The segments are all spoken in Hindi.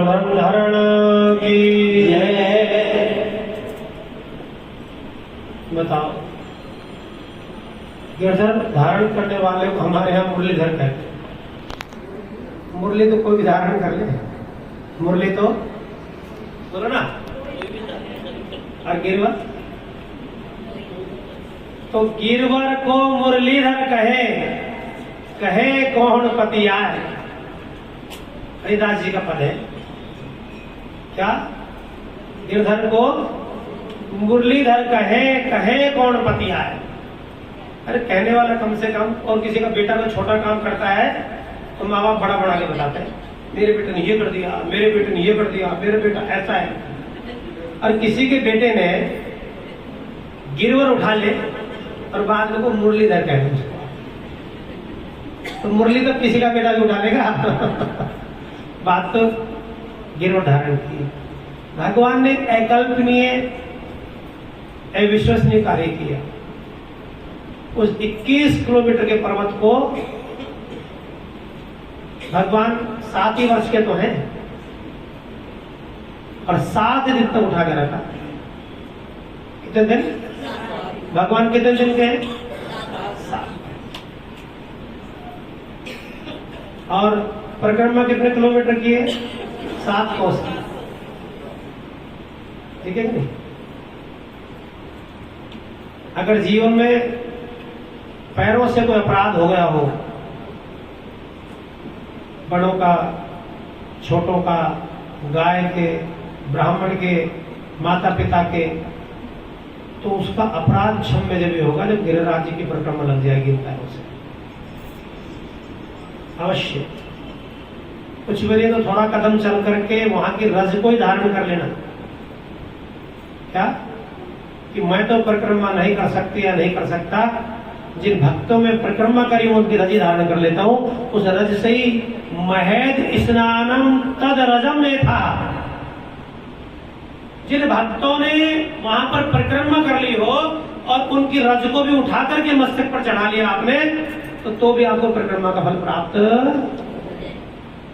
गोवर्धन धरण की जय। बताओ, गिरधर धारण करने वाले को हमारे यहाँ मुरलीधर कहते हैं। मुरली तो कोई भी धारण कर ले, मुरली तो बोलो ना। और गिरवर, तो गिरवर को मुरलीधर कहे, कहे कौन पति आए। हरिदास जी का पद है क्या? गिरधर को मुरलीधर कहे, कहे कौन पति आए। अरे कहने वाला कम से कम, और किसी का बेटा कोई छोटा काम करता है तो माँ बाप बड़ा बड़ा के बताते हैं, मेरे बेटे ने ये कर दिया, मेरे बेटे ने ये कर दिया, मेरे बेटा ऐसा है। और किसी के बेटे ने गिरवर उठा ले और बाद में को मुरलीधर कह दे, तो मुरली तो किसी का बेटा भी उठा लेगा। बात तो गिरवर धारण की। भगवान ने अकल्पनीय अविश्वसनीय कार्य किया। उस 21 किलोमीटर के पर्वत को भगवान 7 ही वर्ष के तो हैं और 7 दिन तक उठा के रखा। कितने दिन? भगवान कितने दिन के हैं? 7। और परिक्रमा कितने किलोमीटर की है? 7 कोस की। ठीक है कि नहीं? अगर जीवन में पैरों से कोई अपराध हो गया हो, बड़ों का, छोटों का, गाय के, ब्राह्मण के, माता पिता के, तो उसका अपराध क्षम्य जब भी होगा जब गिरिराज जी की परिक्रमा लग जाएगी पैरों से। अवश्य कुछ भी नहीं तो थोड़ा कदम चल करके वहां की रज को ही धारण कर लेना। क्या कि मैं तो परिक्रमा नहीं कर सकती या नहीं कर सकता, जिन भक्तों में परिक्रमा करी उनकी रज धारण कर लेता हूं। उस रज से ही महद स्नानम तद रजम में था। जिन भक्तों ने वहां पर परिक्रमा कर ली हो और उनकी रज को भी उठा करके मस्तक पर चढ़ा लिया आपने, तो भी आपको परिक्रमा का फल प्राप्त।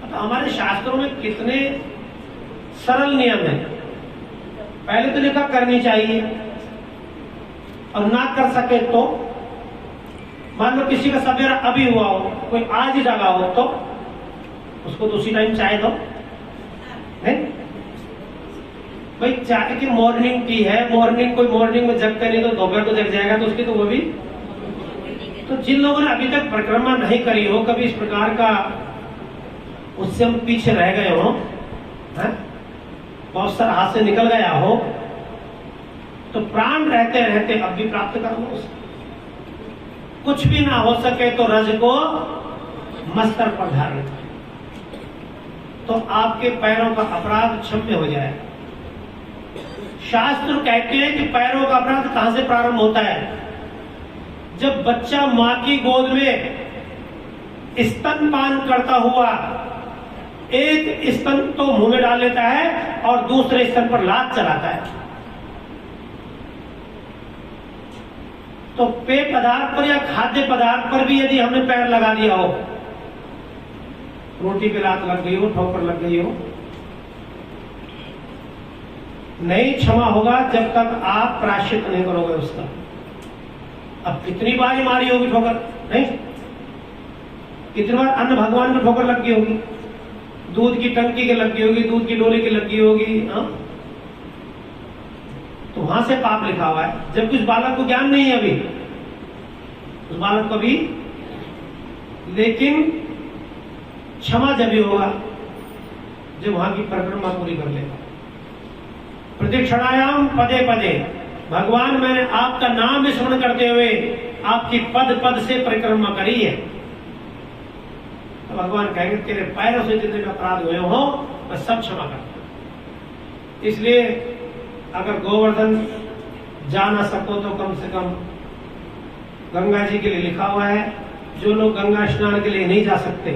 तो हमारे शास्त्रों में कितने सरल नियम है। पहले तो लिखा करनी चाहिए, और ना कर सके तो मान लो किसी का सवेरा अभी हुआ हो, कोई आज ही जगा हो, तो उसको तो उसी टाइम चाय दो। नहीं भाई, चाय की मॉर्निंग टी है, मॉर्निंग कोई मॉर्निंग में जगते नहीं तो दोपहर को जग जाएगा, तो उसकी तो वो भी। तो जिन लोगों ने अभी तक परिक्रमा नहीं करी हो, कभी इस प्रकार का उससे हम पीछे रह गए हो, बहुत सारा हाथ से निकल गया हो, तो प्राण रहते रहते अब भी प्राप्त कर लो उसे। कुछ भी ना हो सके तो रज को मस्तक पर धारण करें, तो आपके पैरों का अपराध क्षम्य हो जाए। शास्त्र कहते हैं कि पैरों का अपराध कहां से प्रारंभ होता है? जब बच्चा मां की गोद में स्तनपान करता हुआ एक स्तन तो मुंह में डाल लेता है और दूसरे स्तन पर लात चलाता है, तो पेय पदार्थ पर या खाद्य पदार्थ पर भी यदि हमने पैर लगा दिया हो, रोटी पे लात लग गई हो, ठोकर लग गई हो, नहीं क्षमा होगा जब तक आप प्रायश्चित नहीं करोगे उसका। अब कितनी बार मारी होगी ठोकर? नहीं, कितनी बार अन्न भगवान को ठोकर लग गई होगी, दूध की टंकी के लग गई होगी, दूध की डोली की लग गई होगी, तो वहां से पाप लिखा हुआ है। जबकि उस बालक को ज्ञान नहीं है अभी, उस बालक को भी, लेकिन क्षमा जब भी होगा जब वहां की परिक्रमा पूरी कर लेगा। प्रदक्षिणायाम पदे पदे, भगवान मैंने आपका नाम स्मरण करते हुए आपकी पद पद से परिक्रमा करी है, तो भगवान कहेंगे तेरे पैरों से जितने अपराध हुए हो मैं सब क्षमा करता हूं। इसलिए अगर गोवर्धन जा ना सको तो कम से कम गंगा जी के लिए लिखा हुआ है, जो लोग गंगा स्नान के लिए नहीं जा सकते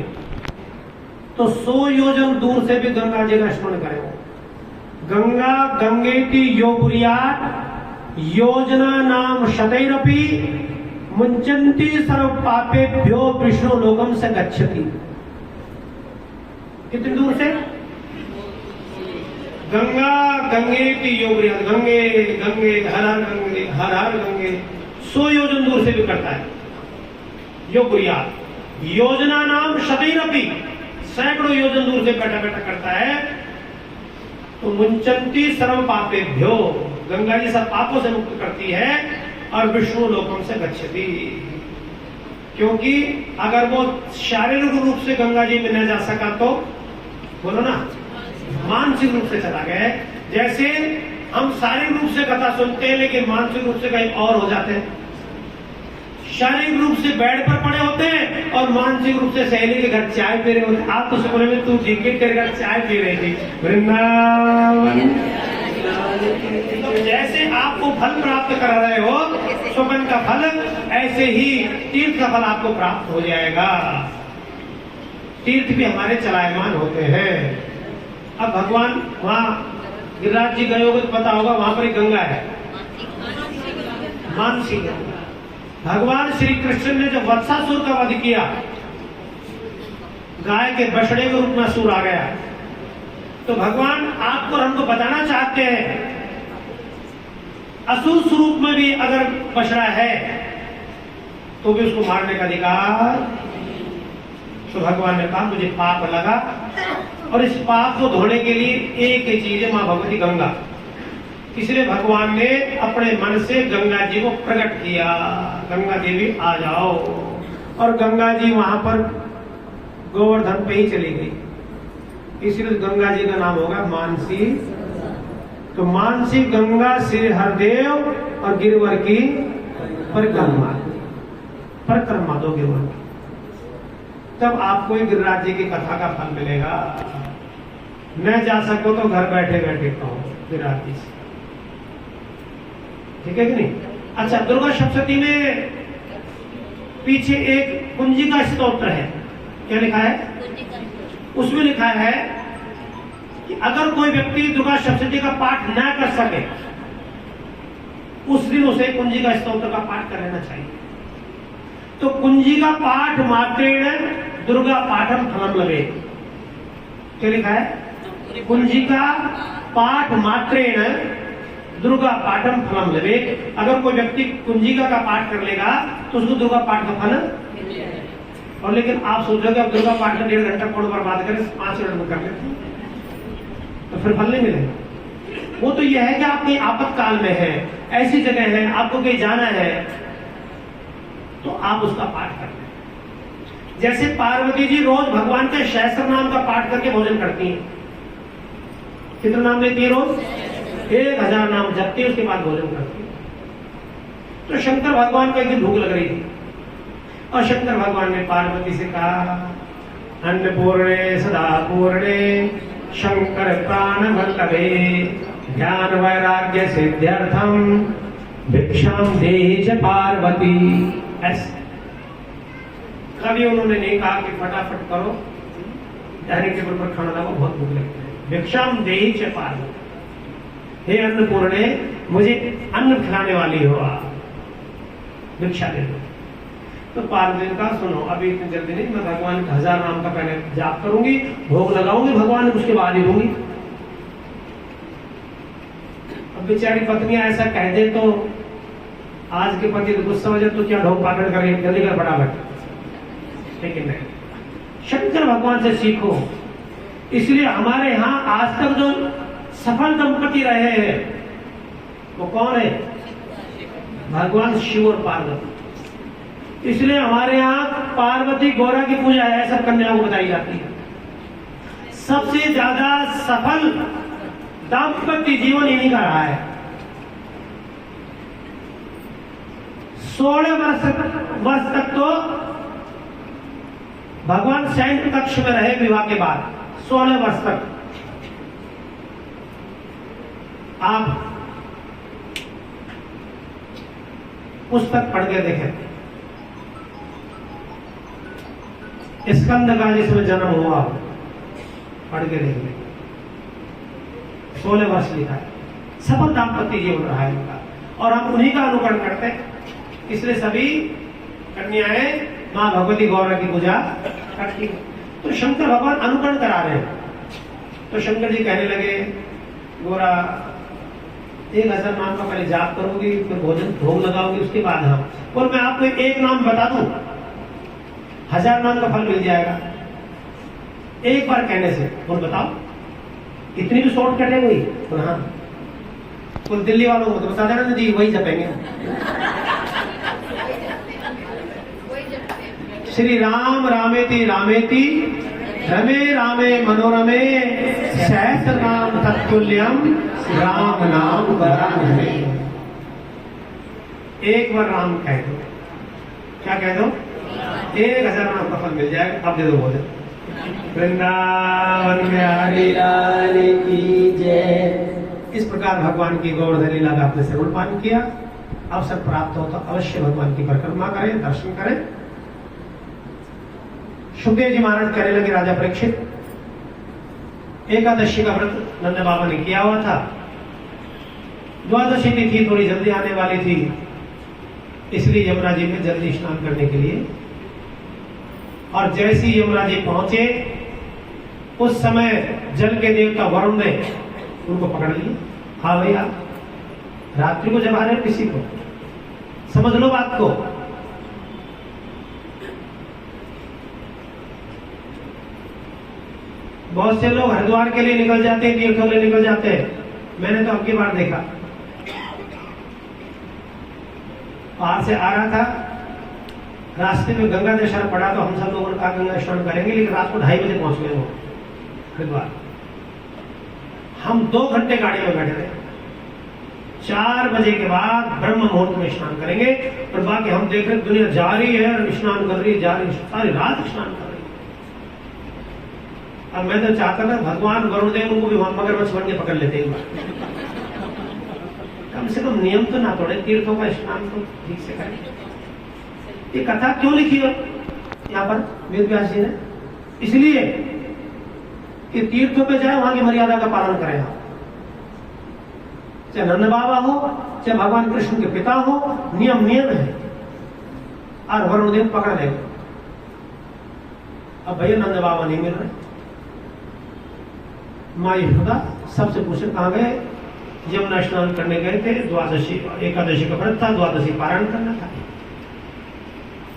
तो 100 योजन दूर से भी गंगा जी का स्मरण करें। गंगा गंगेति योपुरियात योजना नाम शतैरपि मुंचन्ति सर्व पापेभ्यो विष्णु लोकम से गच्छति। कितनी दूर से? गंगा गंगे की योग रियाज, गंगे गंगे हर हर गंगे हर हर गंगे 100 योजन दूर से भी करता है योग रियाज। योजना नाम शतैरपि, सैकड़ों योजन दूर से बैठा बैठा करता है। तो मुंचंती सर्व पापेभ्यो, गंगा जी सब पापों से मुक्त करती है और विष्णु लोकम से गच्छति। क्योंकि अगर वो शारीरिक रूप से गंगा जी में न जा सका तो बोलो ना मानसिक रूप से चला गया। जैसे हम शारीरिक रूप से कथा सुनते हैं लेकिन मानसिक रूप से कहीं और हो जाते हैं। शारीरिक रूप से बेड पर पड़े होते हैं और मानसिक रूप से सहेली के घर चाय पी रहे होते हैं। आप तो सपने में तू जिंदगी तेरे घर चाय पी रही थी वृंदावन। तो जैसे आपको फल प्राप्त कर रहे हो स्वप्न का फल, ऐसे ही तीर्थ का फल आपको प्राप्त हो जाएगा। तीर्थ भी हमारे चलायमान होते हैं। अब भगवान वहां गिरिराज जी गए होगे तो पता होगा, वहां पर एक गंगा है, मानसी गंगा। भगवान श्री कृष्ण ने जब वत्सासुर का वध किया, गाय के बछड़े के रूप में असुर आ गया, तो भगवान आपको और हमको बताना चाहते हैं असुर स्वरूप में भी अगर बछड़ा है तो भी उसको मारने का अधिकार। तो भगवान ने कहा मुझे पाप लगा और इस पाप को धोने के लिए एक ही चीज है, मां भगवती गंगा। इसलिए भगवान ने अपने मन से गंगा जी को प्रकट किया, गंगा देवी आ जाओ। और गंगा जी वहां पर गोवर्धन पे ही चली गई, इसलिए गंगा जी का नाम होगा मानसी। तो मानसी गंगा श्री हरदेव और गिरवर की परिक्रमा, परिक्रमा दो गिरवर की, तब आपको गिरिराज जी की कथा का फल मिलेगा। न जा सको तो घर बैठे बैठे कहो गिरिराज जी से, ठीक है कि नहीं। अच्छा, दुर्गा सप्तशती में पीछे एक कुंजिका स्तोत्र है, क्या लिखा है? उसमें लिखा है कि अगर कोई व्यक्ति दुर्गा सप्तशती का पाठ न कर सके, उस दिन उसे कुंजिका स्तोत्र का पाठ कर लेना चाहिए। तो कुंजिका पाठ मात्रेण दुर्गा पाठम फलम लभे, क्या लिखा है? कुंजिका पाठ मात्रेण दुर्गा पाठम फलम लभे। अगर कोई व्यक्ति कुंजिका का पाठ कर लेगा तो उसको दुर्गा पाठ का फल। और लेकिन आप सोचोगे अब दुर्गा पाठ का 1.5 घंटा कोण बर्बाद करें, 5 मिनट में कर लेते तो फिर फल नहीं मिलेगा। वो तो यह है कि आप कहीं आपातकाल में है, ऐसी जगह है, आपको कहीं जाना है, तो आप उसका पाठ कर लें। जैसे पार्वती जी रोज भगवान के सहस्त्र नाम का पाठ करके भोजन करती हैं। कितना नाम लेती है रोज? 1000 नाम जपती है, उसके बाद भोजन करती है। तो शंकर भगवान को एक दिन भूख लग रही थी और शंकर भगवान ने पार्वती से कहा, अन्नपूर्णे सदा पूर्णे शंकर प्राण वल्लभे ज्ञान वैराग्य सिद्ध्यर्थम भिक्षाम देहि च पार्वती। ऐसे कभी उन्होंने नहीं कहा कि फटाफट करो, डायरेक्ट टेबल पर खाना लगाओ, बहुत भूख लगती है। भिक्षाम देहि च पार्वती, हे अन्नपूर्णे मुझे अन्न खिलाने वाली हो, आप भिक्षा दे दो। तो पार्वती ने कहा सुनो, अभी इतनी जल्दी नहीं, मैं भगवान का 1000 नाम का पहले जाप करूंगी, भोग लगाऊंगी भगवान, उसके बाद ही दूंगी। अब बेचारी पत्नी ऐसा कह दे तो आज के पति तो गुस्सा हो जाए, तो क्या ढोक पाकड़ करे, जल्दी कर फटाफट। लेकिन नहीं, शंकर भगवान से सीखो। इसलिए हमारे यहाँ आज तक जो सफल दंपति रहे हैं वो कौन है? भगवान शिव और पार्वती। इसलिए हमारे यहाँ पार्वती गौरा की पूजा है, सब कन्याओं को बताई जाती है। सबसे ज्यादा सफल दाम्पत्य जीवन इन्हीं का रहा है। 16 वर्ष तक तो भगवान सैन्य कक्ष में रहे विवाह के बाद, 16 वर्ष तक। आप पुस्तक पढ़ के देखें, स्कंद का जिसमें जन्म हुआ, पढ़ के देख लें, 16 वर्ष लिखा है। सफल दाम्पत्य जीवन रहा है उनका, और हम उन्हीं का अनुकरण करते हैं। इसलिए सभी कन्याएं मां भगवती गौरा की पूजा करती है। तो शंकर भगवान अनुकरण करा रहे हैं। तो शंकर जी कहने लगे गोरा 1000 नाम का पहले जाप करोगी, फिर भोजन भोग लगाओगी, उसके बाद हाँ बोल मैं आपको एक नाम बता दूं 1000 नाम का फल मिल जाएगा एक बार कहने से। बोल बताओ इतनी भी शॉर्टकट है वही? बोल हाँ। बोल दिल्ली वालों को तो बता देना ना जी, वही जपेंगे। श्री राम रामेति रामेति रमे रामे मनोरमे सहस्र नाम तत्तुल्यम राम नाम वरानने। एक बार राम कह दो, क्या कह दो? 1000 नाम का फल मिल जाएगा। अब दे दो बोले वृंदावन बिहारी लाल की जय। इस प्रकार भगवान की गोवर्धन लीला का आपने श्रवण पान किया। अवसर प्राप्त हो तो अवश्य भगवान की परिक्रमा करें, दर्शन करें। सुखदेव जी महाराज कहने लगे राजा परीक्षित, एकादशी का व्रत नंद बाबा ने किया हुआ था, द्वादशी तिथि थोड़ी जल्दी आने वाली थी, इसलिए यमुना जी में जल्दी स्नान करने के लिए। और जैसे ही यमुना जी पहुंचे उस समय जल के देवता वरुण ने उनको पकड़ लिया। हाँ भैया रात्रि को जब आ रहे किसी को समझ लो बात को। बहुत से लोग हरिद्वार के लिए निकल जाते हैं, तीर्थों के लिए निकल जाते हैं। मैंने तो अब की बार देखा, बाहर से आ रहा था, रास्ते में गंगा दशहरा पड़ा तो हम सब लोगों ने कहा गंगा स्नान करेंगे, लेकिन रात को 2:30 बजे पहुंच गए वो हरिद्वार। हम 2 घंटे गाड़ी में बैठे रहे। 4 बजे के बाद ब्रह्म मुहूर्त में स्नान करेंगे, और बाकी हम देख रहे दुनिया जा रही है, स्नान कर रही है, जा रही है, सारी रात स्नान कर रही है। अब मैं तो चाहता था भगवान वरुण देव उनको भी वहां मगरमच्छ बन के पकड़ लेते एक बार। कम से कम नियम तो ना तोड़े, तीर्थों का स्नान तो ठीक से करें। ये कथा क्यों लिखी है यहाँ पर वेद व्यास जी ने? इसलिए कि तीर्थों पे जाए वहां की मर्यादा का पालन करें आप। चाहे नंद बाबा हो, चाहे भगवान कृष्ण के पिता हो, नियम है। और वरुण देव पकड़ लेंगे। अब भैया नंद बाबा नहीं मिल रहे। माँ यशोदा सबसे पूछे कहाँ गए? यमुना स्नान करने गए थे, द्वादशी एकादशी का व्रत था, द्वादशी पारायण करना था।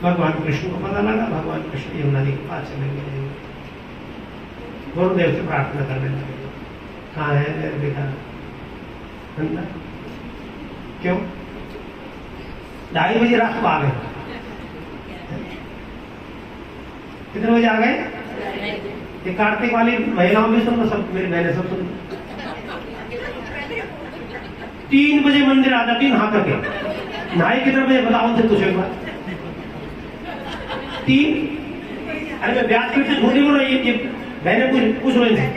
भगवान कृष्ण को पता लगा, भगवान कृष्ण यमुना जी के पास चले गए, वरुण देव से प्रार्थना करने लगे। कहाँ है बेटा? क्यों 2:30 बजे रात को आ गए? कितने बजे आ गए? ये कार्तिक वाली महिलाओं में सुन, सब मेरी बहनें सब सुन। 3 बजे मंदिर आ जाती नहा करके। नहाई कितने बजे बताओ उनसे तुझे एक बार? 3? अरे मैं ब्याज की झूठी बोल रही है, बहनें पूछ लो इनसे।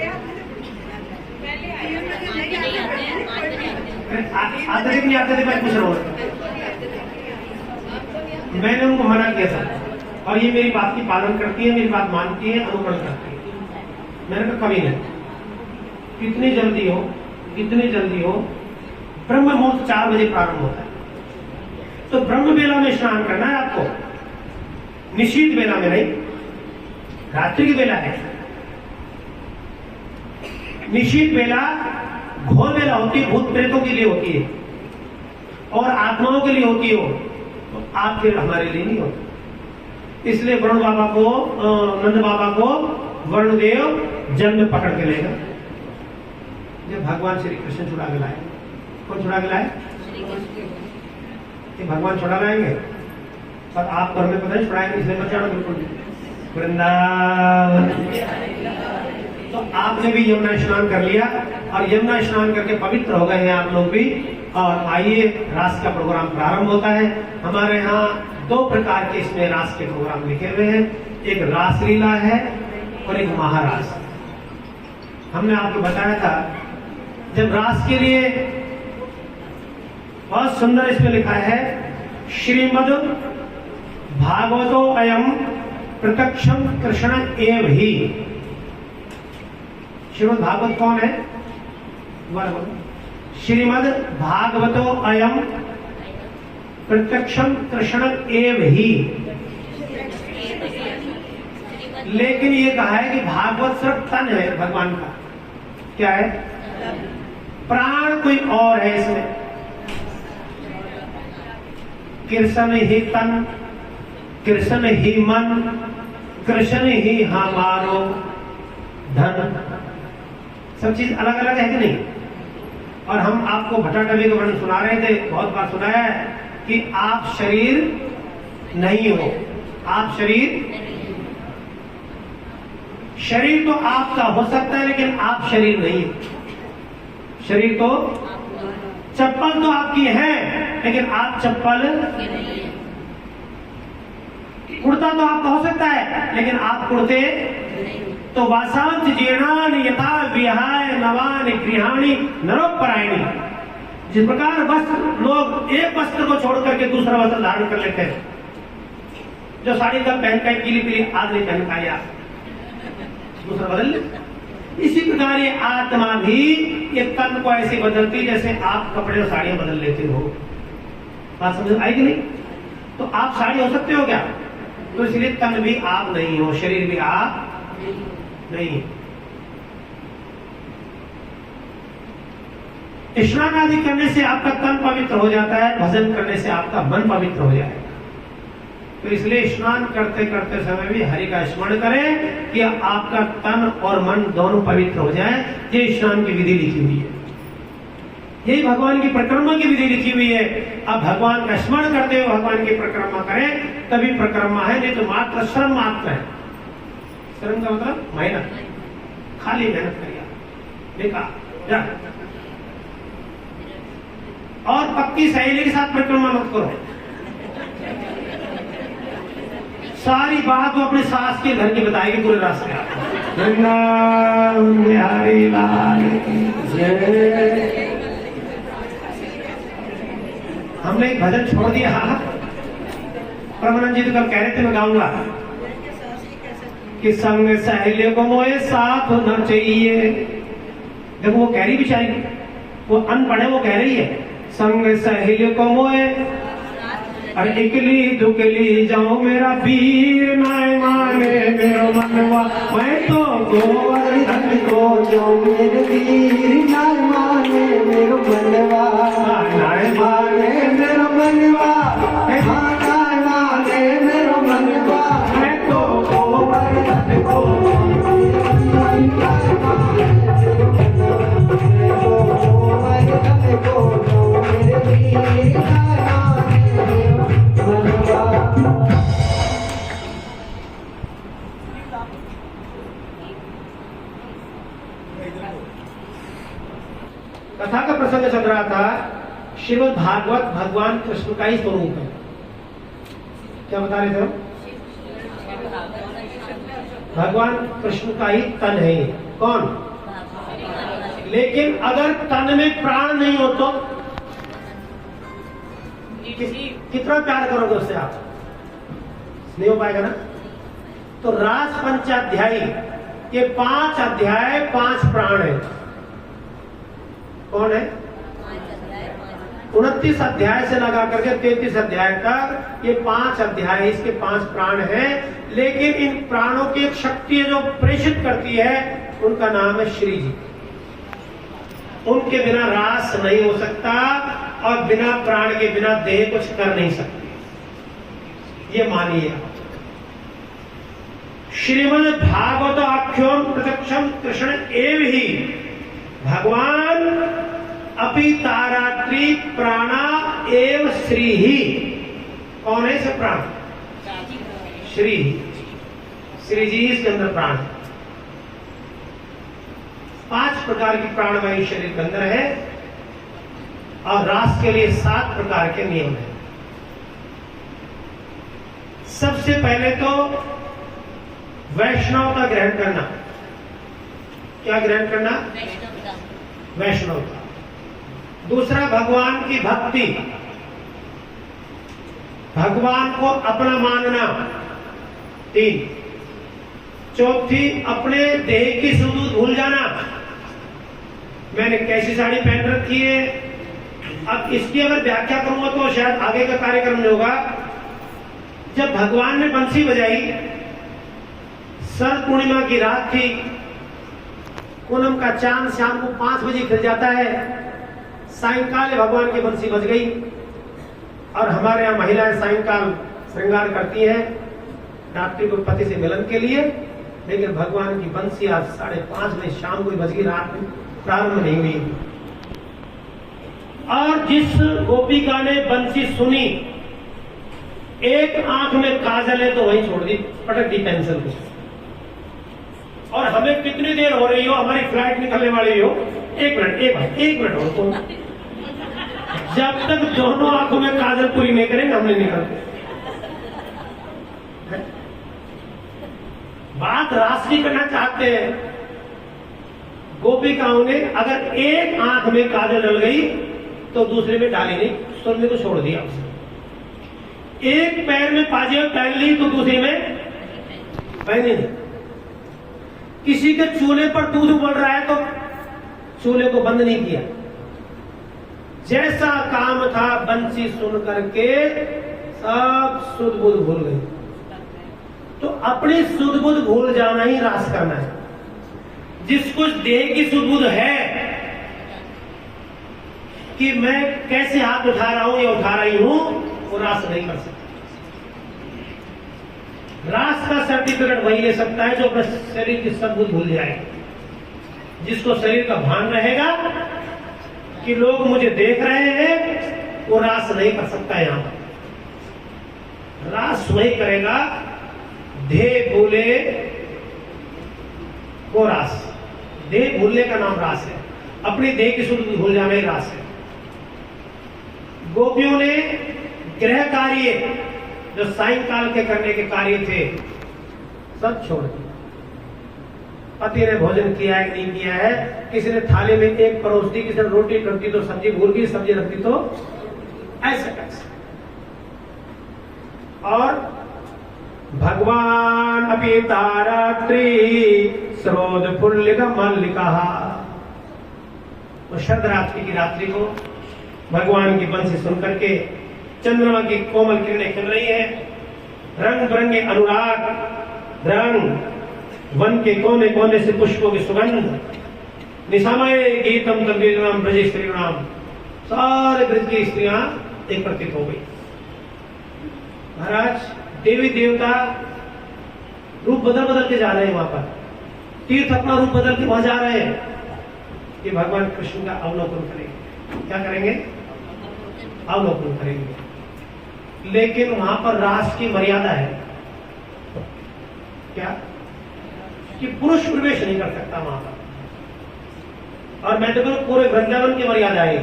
आते थे कि नहीं आते थे? मैं पूछ रहा हूँ। मैंने उनको मना किया था, और ये मेरी बात की पालन करती है, मेरी बात मानती है, अनुकरण करती है। मैंने कहा कभी नहीं। कितनी जल्दी हो, कितनी जल्दी हो, ब्रह्म मुहूर्त 4 बजे प्रारंभ होता है, तो ब्रह्म बेला में स्नान करना है आपको, निशीत बेला में नहीं, रात्रि की बेला है। निशीत बेला घोर बेला होती है, भूत प्रेतों के लिए होती है और आत्माओं के लिए होती है, तो आप फिर हमारे लिए नहीं होती। इसलिए वरुण बाबा को, नंद बाबा को वरुण देव जल में पकड़ के लेगा। जब भगवान श्री कृष्ण छुड़ा के लाए, कौन छुड़ा के लाए? ये भगवान छुड़ा लाएंगे, पर आप घर में पता नहीं छुड़ाएंगे, इसलिए मत जाना बिल्कुल भी। वृंदावन तो आपने भी यमुना स्नान कर लिया, और यमुना स्नान करके पवित्र हो गए हैं आप लोग भी। और आइए रास का प्रोग्राम प्रारंभ होता है। हमारे यहाँ 2 प्रकार के इसमें रास के प्रोग्राम लिखे हुए हैं, एक रासलीला है और एक महारास। हमने आपको बताया था जब रास के लिए बहुत सुंदर इसमें लिखा है, श्रीमद् भागवतो अयम प्रत्यक्षम कृष्ण एव ही। श्रीमद् भागवत कौन है? श्रीमद् भागवतो अयम प्रत्यक्षम कृष्ण एव ही। लेकिन ये कहा है कि भागवत सिर्फ तन है भगवान का। क्या है? प्राण कोई और है इसमें। कृष्ण ही तन, कृष्ण ही मन, कृष्ण ही हमारो धन। सब चीज अलग अलग है कि नहीं? और हम आपको भट्टाटवी का वर्णन सुना रहे थे, बहुत बार सुनाया है कि आप शरीर नहीं हो, आप शरीर तो आपका हो सकता है लेकिन आप शरीर नहीं है। शरीर तो, चप्पल तो आपकी है लेकिन आप चप्पल, कुर्ता तो आपका हो सकता है लेकिन आप कुर्ते, तो वासांत जीर्णान यथा विहाय नवान गृहाणी नरोपरायणी। जिस प्रकार वस्त्र, लोग एक वस्त्र को छोड़ करके दूसरा वस्त्र धारण कर लेते हैं। जो साड़ी कल पहन कर पीली पीली आज नहीं पहन पाया, दूसरा बदल ले। इसी प्रकार ये आत्मा भी ये तन को ऐसे बदलती जैसे आप कपड़े और साड़ियां बदल लेते हो। बात समझ आई कि नहीं? तो आप साड़ी हो सकते हो क्या? तो इसलिए तन भी आप नहीं हो, शरीर भी आप नहीं है। स्नान आदि करने से आपका तन पवित्र हो जाता है, भजन करने से आपका मन पवित्र हो जाएगा। तो इसलिए स्नान करते करते समय भी हरि का स्मरण करें कि आपका तन और मन दोनों पवित्र हो जाए। ये स्नान की विधि लिखी हुई है, यही भगवान की परिक्रमा की विधि लिखी हुई है। अब भगवान का स्मरण करते हुए भगवान की परिक्रमा करें, तभी परिक्रमा है, नहीं तो मात्र श्रम मात्र है। श्रम का मतलब मेहनत, खाली मेहनत करिए, बेकार। और पक्की सहेली के साथ परिक्रमा मत करो। सारी बात वो अपने सास के घर की बताएगी पूरे रास्ते। बिहारी लाल हमने एक भजन छोड़ दिया। परमानंद जी तो कल कह रहे थे मैं गाऊंगा कि संग सहेलियों को मोए साथ होना चाहिए। देखो वो कह रही बेचारी, वो अनपढ़ है, वो कह रही है संग सहेलियों को मोए, अरे इकली दुकली जाऊं मेरा वीर नाय माने मेरो मनवा, मैं तो गोवर्धन को जाऊं मेरे वीर नाय माने मेरो मनवा, नाय माने मेरो मनवा, नाय माने मेरो मनवा, मैं तो गोवर्धन को कथा का प्रसंग चल रहा था। श्रीमद् भागवत भगवान कृष्ण का ही स्वरूप है। क्या बता रहे थे हम? भगवान कृष्ण का ही तन है। कौन? लेकिन अगर तन में प्राण नहीं हो तो कितना प्यार करोगे उससे आप? नहीं हो पाएगा ना। तो रास पंचाध्यायी ये 5 अध्याय 5 प्राण है। कौन है? 29 अध्याय से लगा करके 33 अध्याय तक ये 5 अध्याय, इसके 5 प्राण हैं। लेकिन इन प्राणों की एक शक्ति है जो प्रेषित करती है, उनका नाम है श्री जी। उनके बिना रास नहीं हो सकता और बिना प्राण के बिना देह कुछ कर नहीं सकती, ये मानिए। श्रीमद् भागवत आख्योम प्रत्यक्षम कृष्ण एव ही भगवान अपि तारात्री प्राणा एव श्री ही। कौन है सब प्राण? श्री जी इसके अंदर प्राण। 5 प्रकार की प्राणवायु शरीर के अंदर है और रास के लिए 7 प्रकार के नियम है। सबसे पहले तो वैष्णवता ग्रहण करना। क्या ग्रहण करना? वैष्णवता। दूसरा भगवान की भक्ति, भगवान को अपना मानना। 3। चौथी अपने देह की सुध भूल जाना। मैंने कैसी साड़ी पहन रखी है, अब इसकी अगर व्याख्या करूंगा तो शायद आगे का कार्यक्रम नहीं होगा। जब भगवान ने बंसी बजाई, शरद पूर्णिमा की रात थी, पूनम का चांद शाम को 5 बजे खिल जाता है। सायंकाल भगवान की बंसी बज गई। और हमारे यहाँ महिलाएं सायंकाल श्रृंगार करती हैं रात्रि को पति से मिलन के लिए, लेकिन भगवान की बंसी आज 5:30 बजे शाम को बज गई, रात में प्रारंभ नहीं हुई। और जिस गोपिका ने बंसी सुनी, एक आंख में काजल है तो वहीं छोड़ दी, पटक दी पेंसिल को। और हमें कितनी देर हो रही हो, हमारी फ्लाइट निकलने वाली हो, 1 मिनट हो तो जब तक दोनों आंखों में काजल पूरी नहीं करेंगे हम नहीं निकलते। बात रास की करना चाहते हैं। गोपिकाओं ने अगर एक आंख में काजल डल गई तो दूसरे में डाली नहीं, सुनने को छोड़ दिया उसे। एक पैर में पाजेब पहन ली तो दूसरे में पहनी नहीं। किसी के चूल्हे पर दूध उबल रहा है तो चूल्हे को बंद नहीं किया। जैसा काम था बंसी सुन करके सब सुध बुध भूल गई। तो अपनी सुध बुध भूल जाना ही रास करना है। जिसको देह की सुध बुध है कि मैं कैसे हाथ उठा रहा हूं या उठा रही हूं, वो रास नहीं कर सकता। रास का सर्टिफिकेट वही ले सकता है जो अपने शरीर की सद्बुद्ध भूल जाए। जिसको शरीर का भान रहेगा कि लोग मुझे देख रहे हैं, वो रास नहीं कर सकता। यहां पर रास वही करेगा देह भूले को रास। देह भूलने का नाम रास है। अपनी देह की शुद्ध भूल जाना ही रास है। गोपियों ने गृह कार्य जो सायंकाल के करने के कार्य थे सब छोड़ दिए। पति ने भोजन किया है नहीं किया है, किसी ने थाली में एक परोस दी, किसी ने रोटी रखती तो सब्जी भूल गई, सब्जी रखती तो ऐसे कैसे। और भगवान अपि तारात्रि स्रोत पुल्लिक मल्लिका। वो शरद रात्रि की रात्रि को भगवान की बंसी सुन करके चंद्रमा की कोमल किरणें खिल रही है। रंग बिरंगे अनुराग रंग, वन के कोने कोने से पुष्पों की सुगंध, निशामय गीतम तद्वीराम ब्रज श्री राम। सारे ब्रज की स्त्रियां एकत्रित हो गई। महाराज देवी देवता रूप बदल बदल के जा रहे हैं वहां पर। तीर्थ अपना रूप बदल के वहां जा रहे हैं कि भगवान कृष्ण का अवलोकन करेंगे। क्या करेंगे? अवलोकन करेंगे। लेकिन वहां पर रास की मर्यादा है। क्या? कि पुरुष प्रवेश नहीं कर सकता वहां पर। और मैं तो पूरे वृंदावन की मर्यादा है।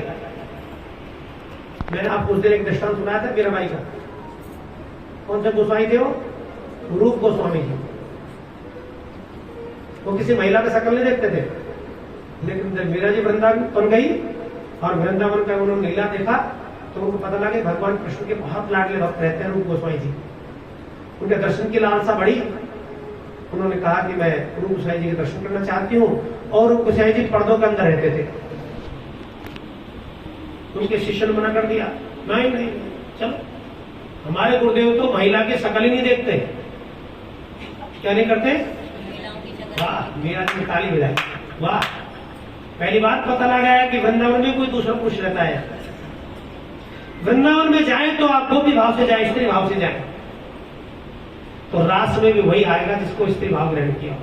मैंने आपको उस दिन एक दृष्टांत सुनाया था मीराबाई का। कौन से गोस्वामी थे वो? रूप गोस्वामी जी। वो किसी महिला का शकल नहीं देखते थे, लेकिन जब मीरा जी वृंदावन बन गई और वृंदावन का उन्होंने लीला देखा तो उनको पता लगा भगवान कृष्ण के बहुत लाडले भक्त रहते हैं रूप गोस्वामी जी। उनके दर्शन की लालसा बढ़ी। उन्होंने कहा कि मैं रूप गोस्वामी जी के दर्शन करना चाहती हूँ। और रूप गोस्वामी जी पर्दों के अंदर रहते थे। उनके शिष्य ने मना कर दिया, नहीं नहीं चलो, हमारे गुरुदेव तो महिला की शकल ही नहीं देखते। क्या नहीं करते? वाह, मीरा जी ने ताली बजाई। वाह, पहली बात पता लगा है कि वृंदावन में कोई दूसरा पुरुष रहता है। वृंदावन में जाए तो आप गोपी भाव से जाए, स्त्री भाव से जाए, तो रास में भी वही आएगा जिसको स्त्री भाव ग्रहण किया।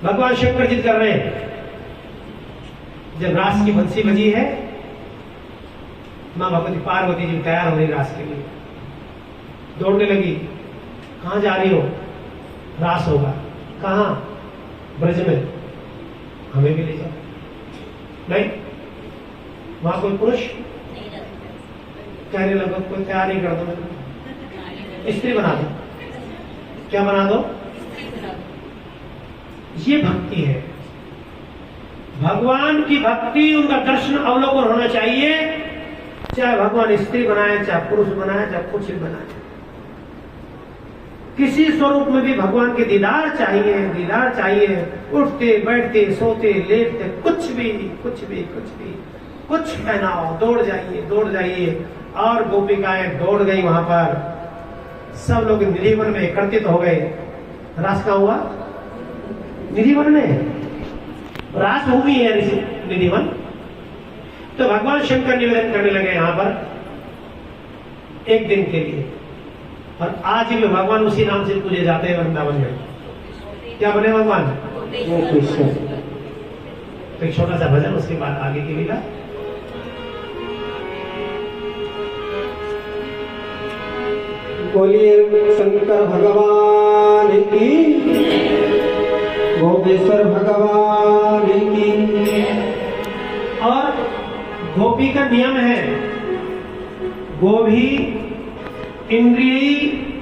भगवान शंकर जिद कर रहे हैं। जब रास की बंसी बजी है, मां भगवती पार्वती जी तैयार हो रही रास के लिए, दौड़ने लगी। कहां जा रही हो? रास होगा। कहां? ब्रज में। हमें भी ले जाओ। नहीं, वहां कोई पुरुष कहने लगा, कोई तैयार नहीं कर दो, स्त्री बना दो। क्या बना दो? ये भक्ति है। भगवान की भक्ति, उनका दर्शन अवलोकन होना चाहिए। चाहे भगवान स्त्री बनाए, चाहे पुरुष बनाए, चाहे कुछ भी बनाए, किसी स्वरूप में भी भगवान के दीदार चाहिए, दीदार चाहिए। उठते बैठते सोते लेटते कुछ भी कुछ भी कुछ भी कुछ पहनाओ, दौड़ जाइए दौड़ जाइए। और गोपिकाएं दौड़ गई वहां पर। सब लोग निधिवन में एकत्रित हो गए। रास का हुआ निधिवन में रास भूमि है निधिवन। तो भगवान शंकर निवेदन करने लगे यहाँ पर एक दिन के लिए, और आज भी भगवान उसी नाम से पूजे जाते हैं वृंदावन में। क्या बने भगवान? तो एक छोटा सा भजन, उसके बाद आगे की लीला। बोलिए शंकर भगवान की, गोपेश्वर भगवान की। और गोपी का नियम है, गोभी इंद्रिय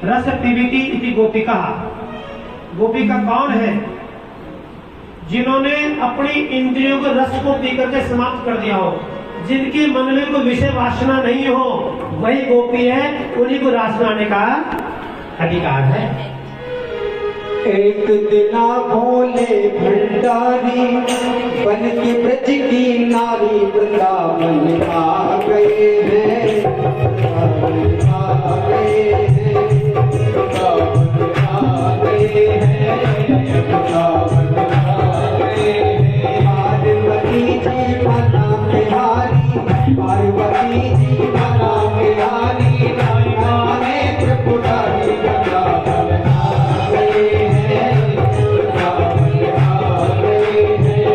रस पीबीति इति गोपिका। गोपिका कौन है? जिन्होंने अपनी इंद्रियों के रस को पी करके समाप्त कर दिया हो, जिनके मन में कोई विषय वासना नहीं हो, वही गोपी है, उन्हीं को रास आने का अधिकार है। एक दिना भोले भंडारी बन के ब्रज की नारी वृंदावन आ गए हैं, वृंदावन आ गए हैं, वृंदावन आ गए हैं, वृंदावन आ गए हैं। पार्वती जी मना बिहारी, पार्वती जी मना बिहारी, नाने त्रिपुरारी वृंदावन आ गए हैं, वृंदावन आ गए हैं।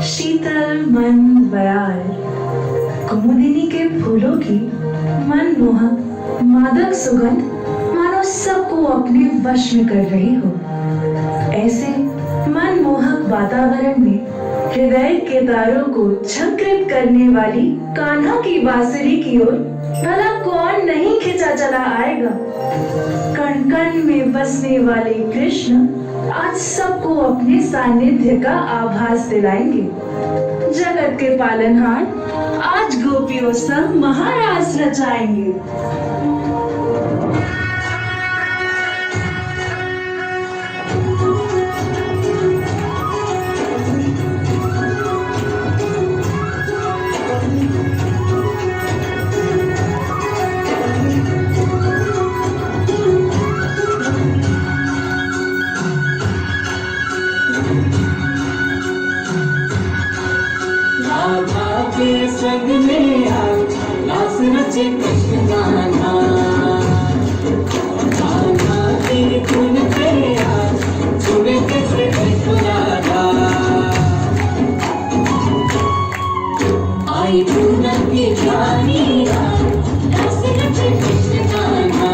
शीतल मन बयार, कुमुदिनी के फूलों की मनमोहक मादक सुगंध मानो सबको अपने वश में कर रही हो। ऐसे मनमोहक वातावरण में हृदय के तारों को झंकृत करने वाली कान्हा की बांसुरी की ओर भला कौन नहीं खिंचा चला आएगा। कण कण में बसने वाले कृष्ण आज सबको अपने सानिध्य का आभास दिलाएंगे। जगत के पालनहार आज गोपियों संग महारास रचाएंगे। संग में आज लास रचे कृष्ण गाना, गाना की धुन पे आज सुने कैसे कृष्ण राधा। आई पूनम की प्यारी आज लास रचे कृष्ण गाना,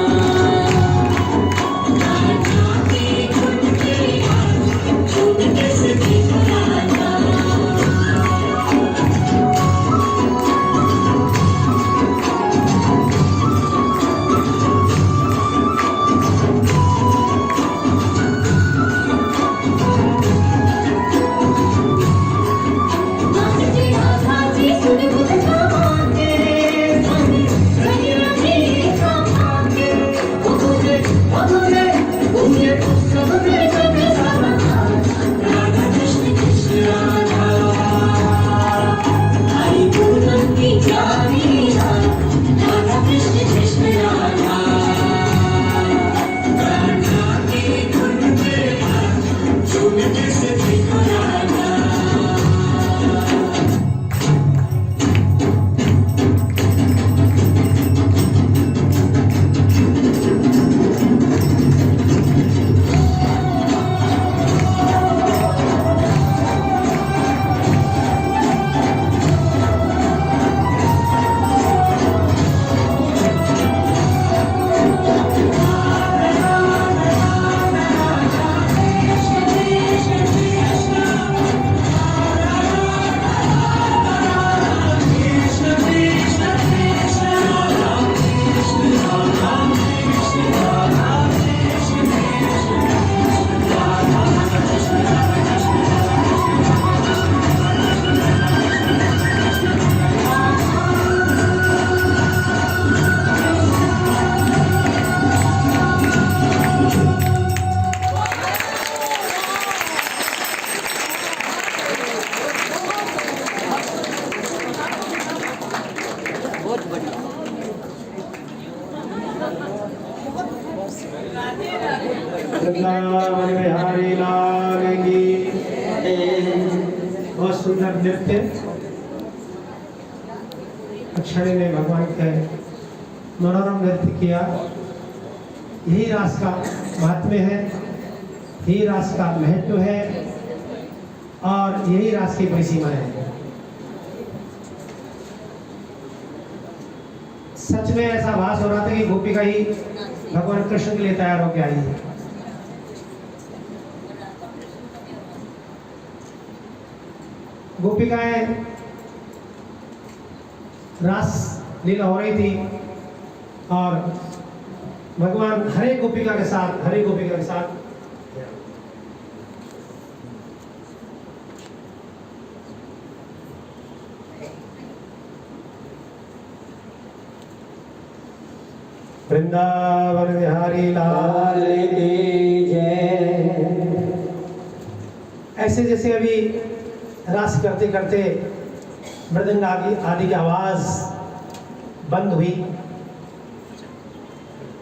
गाना की धुन पे आज सुने कैसे कृष्ण राधा। वृंदावन बिहारी लाल की बहुत सुंदर नृत्य अक्षय ने भगवान के मनोरम नृत्य किया। यही रास का महात्म्य है, यही रास का महत्व है और यही रास की परिसीमा है। सच में ऐसा आभास हो रहा था कि गोपिका ही भगवान कृष्ण के लिए तैयार होकर आई है। गोपिकाएं रास लीला हो रही थी और भगवान हरे गोपिका के साथ वृंदावन बिहारी लाल की जय। ऐसे जैसे अभी रास करते करते मृदंग आदि की आवाज बंद हुई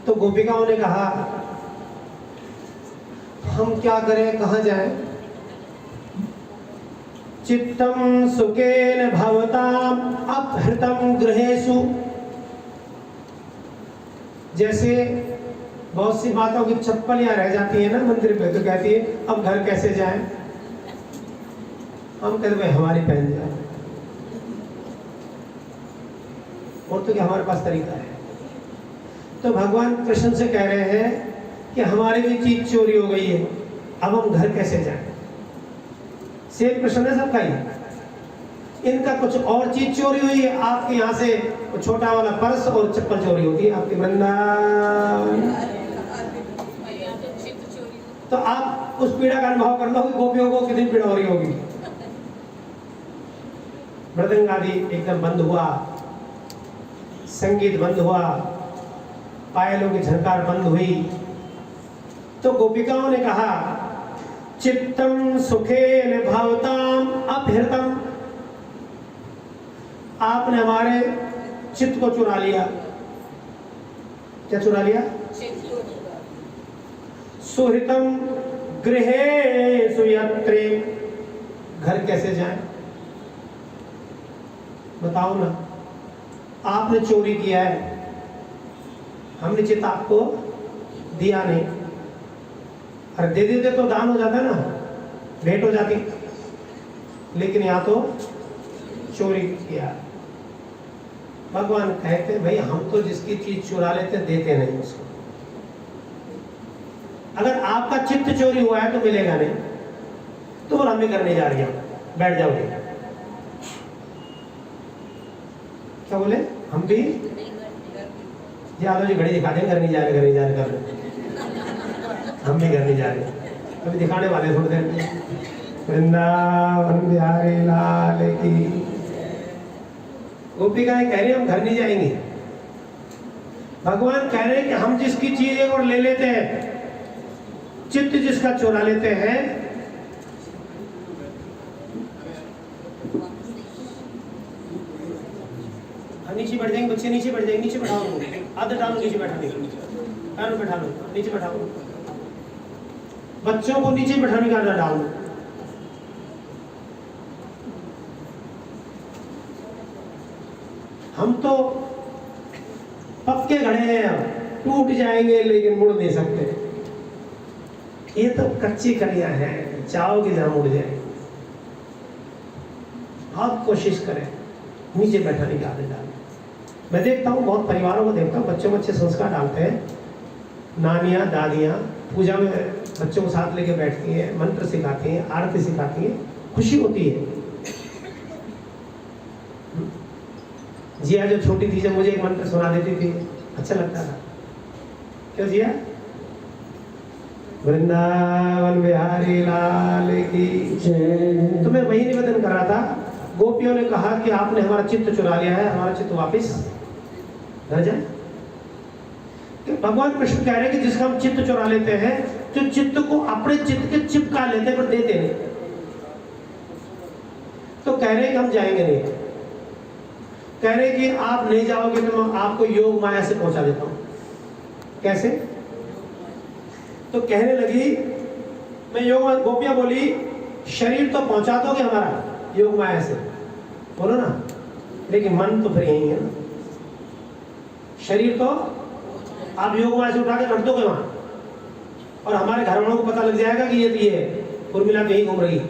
तो गोपिकाओं ने कहा हम क्या करें, कहाँ जाएं? चित्तम सुकेन भवताम अपहृतम गृहेषु। जैसे बहुत सी माताओं की चप्पल यहाँ रह जाती है ना मंदिर पे, तो कहती है अब घर कैसे जाएं? हम कहते भाई हमारी पहन जाओ, और तो क्या हमारे पास तरीका है। तो भगवान कृष्ण से कह रहे हैं कि हमारी भी चीज चोरी हो गई है, अब हम घर कैसे जाएं। सेम प्रश्न है सबका ही। इनका कुछ और चीज चोरी हुई है, आपके यहाँ से छोटा वाला पर्स और चप्पल चोरी होती है आपके वृंदावन। तो आप उस पीड़ा का अनुभव कर लो कि गोपियों को कितनी पीड़ा हो रही होगी। मृदंग आदि एकदम बंद हुआ, संगीत बंद हुआ, पायलों की झनकार बंद हुई। तो गोपिकाओं ने कहा चित्तम सुखेन भवताम अपहृतम, आपने हमारे चित्त को चुरा लिया। क्या चुरा लिया? सुहृतम गृहे सुयत्रे, घर कैसे जाएं बताओ ना। आपने चोरी किया है, हमने चित्त आपको दिया नहीं। अरे दे देते तो दान हो जाता ना, भेंट हो जाती, लेकिन यहाँ तो चोरी किया। भगवान कहते भाई हम तो जिसकी चीज चुरा लेते देते नहीं उसको। अगर आपका चित्त चोरी हुआ है तो मिलेगा नहीं, तो बोला हमें करने जा रही है, बैठ जाओगे। क्या बोले? हम भी यादव जी घड़ी दिखा दें, करने जा रहे कर रहे, हम भी करने जा रहे, अभी दिखाने वाले थोड़ी देर में। वृंदावन बिहारी लाल की। गोपिकाएं कह रही हम घर नहीं जाएंगे। भगवान कह रहे हैं कि हम जिसकी चीज एक और ले लेते हैं, चित्त जिसका चुरा लेते हैं, नीचे बैठ जाएंगे बच्चे, नीचे बैठ जाएंगे, नीचे बैठाओ, आदत डालो, नीचे बैठाने पैरों बैठा लो, नीचे बैठाओ। बच्चों को नीचे बैठाने का आदत डालो। हम तो पक्के घड़े हैं, अब टूट जाएंगे लेकिन मुड़ नहीं सकते। ये तो कच्ची कलियां हैं, चाहोगे जहां मुड़ जाए। आप कोशिश करें नीचे बैठाने की आदत डालें। मैं देखता हूँ बहुत परिवारों को देखता हूँ, बच्चों को अच्छे संस्कार डालते हैं। नानियाँ दादियाँ पूजा में बच्चों को साथ लेके बैठती हैं, मंत्र सिखाती हैं, आरती सिखाती हैं, खुशी होती है। जिया जो छोटी थी जब मुझे एक मंत्र सुना देती थी, अच्छा लगता था। क्यों जिया? वृंदावन बिहारी लाल की जय। तो मैं वही निवेदन कर रहा था। गोपियों ने कहा कि आपने हमारा चित्त चुरा लिया है, हमारा चित्त वापस घर जाए। तो भगवान कृष्ण कह रहे हैं कि जिसका हम चित्त चुरा लेते हैं, जो चित्त को अपने चित्त के चिपका लेते हैं पर देते नहीं, तो कह रहे हैं कि हम जाएंगे नहीं। कह रहे हैं कि आप नहीं जाओगे तो मैं आपको योग माया से पहुंचा देता हूं। कैसे? तो कहने लगी मैं योग, गोपियां बोली शरीर तो पहुंचा दोगे हमारा योग माया से, बोलो ना, लेकिन मन तो फिर यही है ना। शरीर तो आप योग माया से उठा के रख दोगे वहां, और हमारे घर वालों को पता लग जाएगा कि ये उर्मिला कहीं घूम रही है,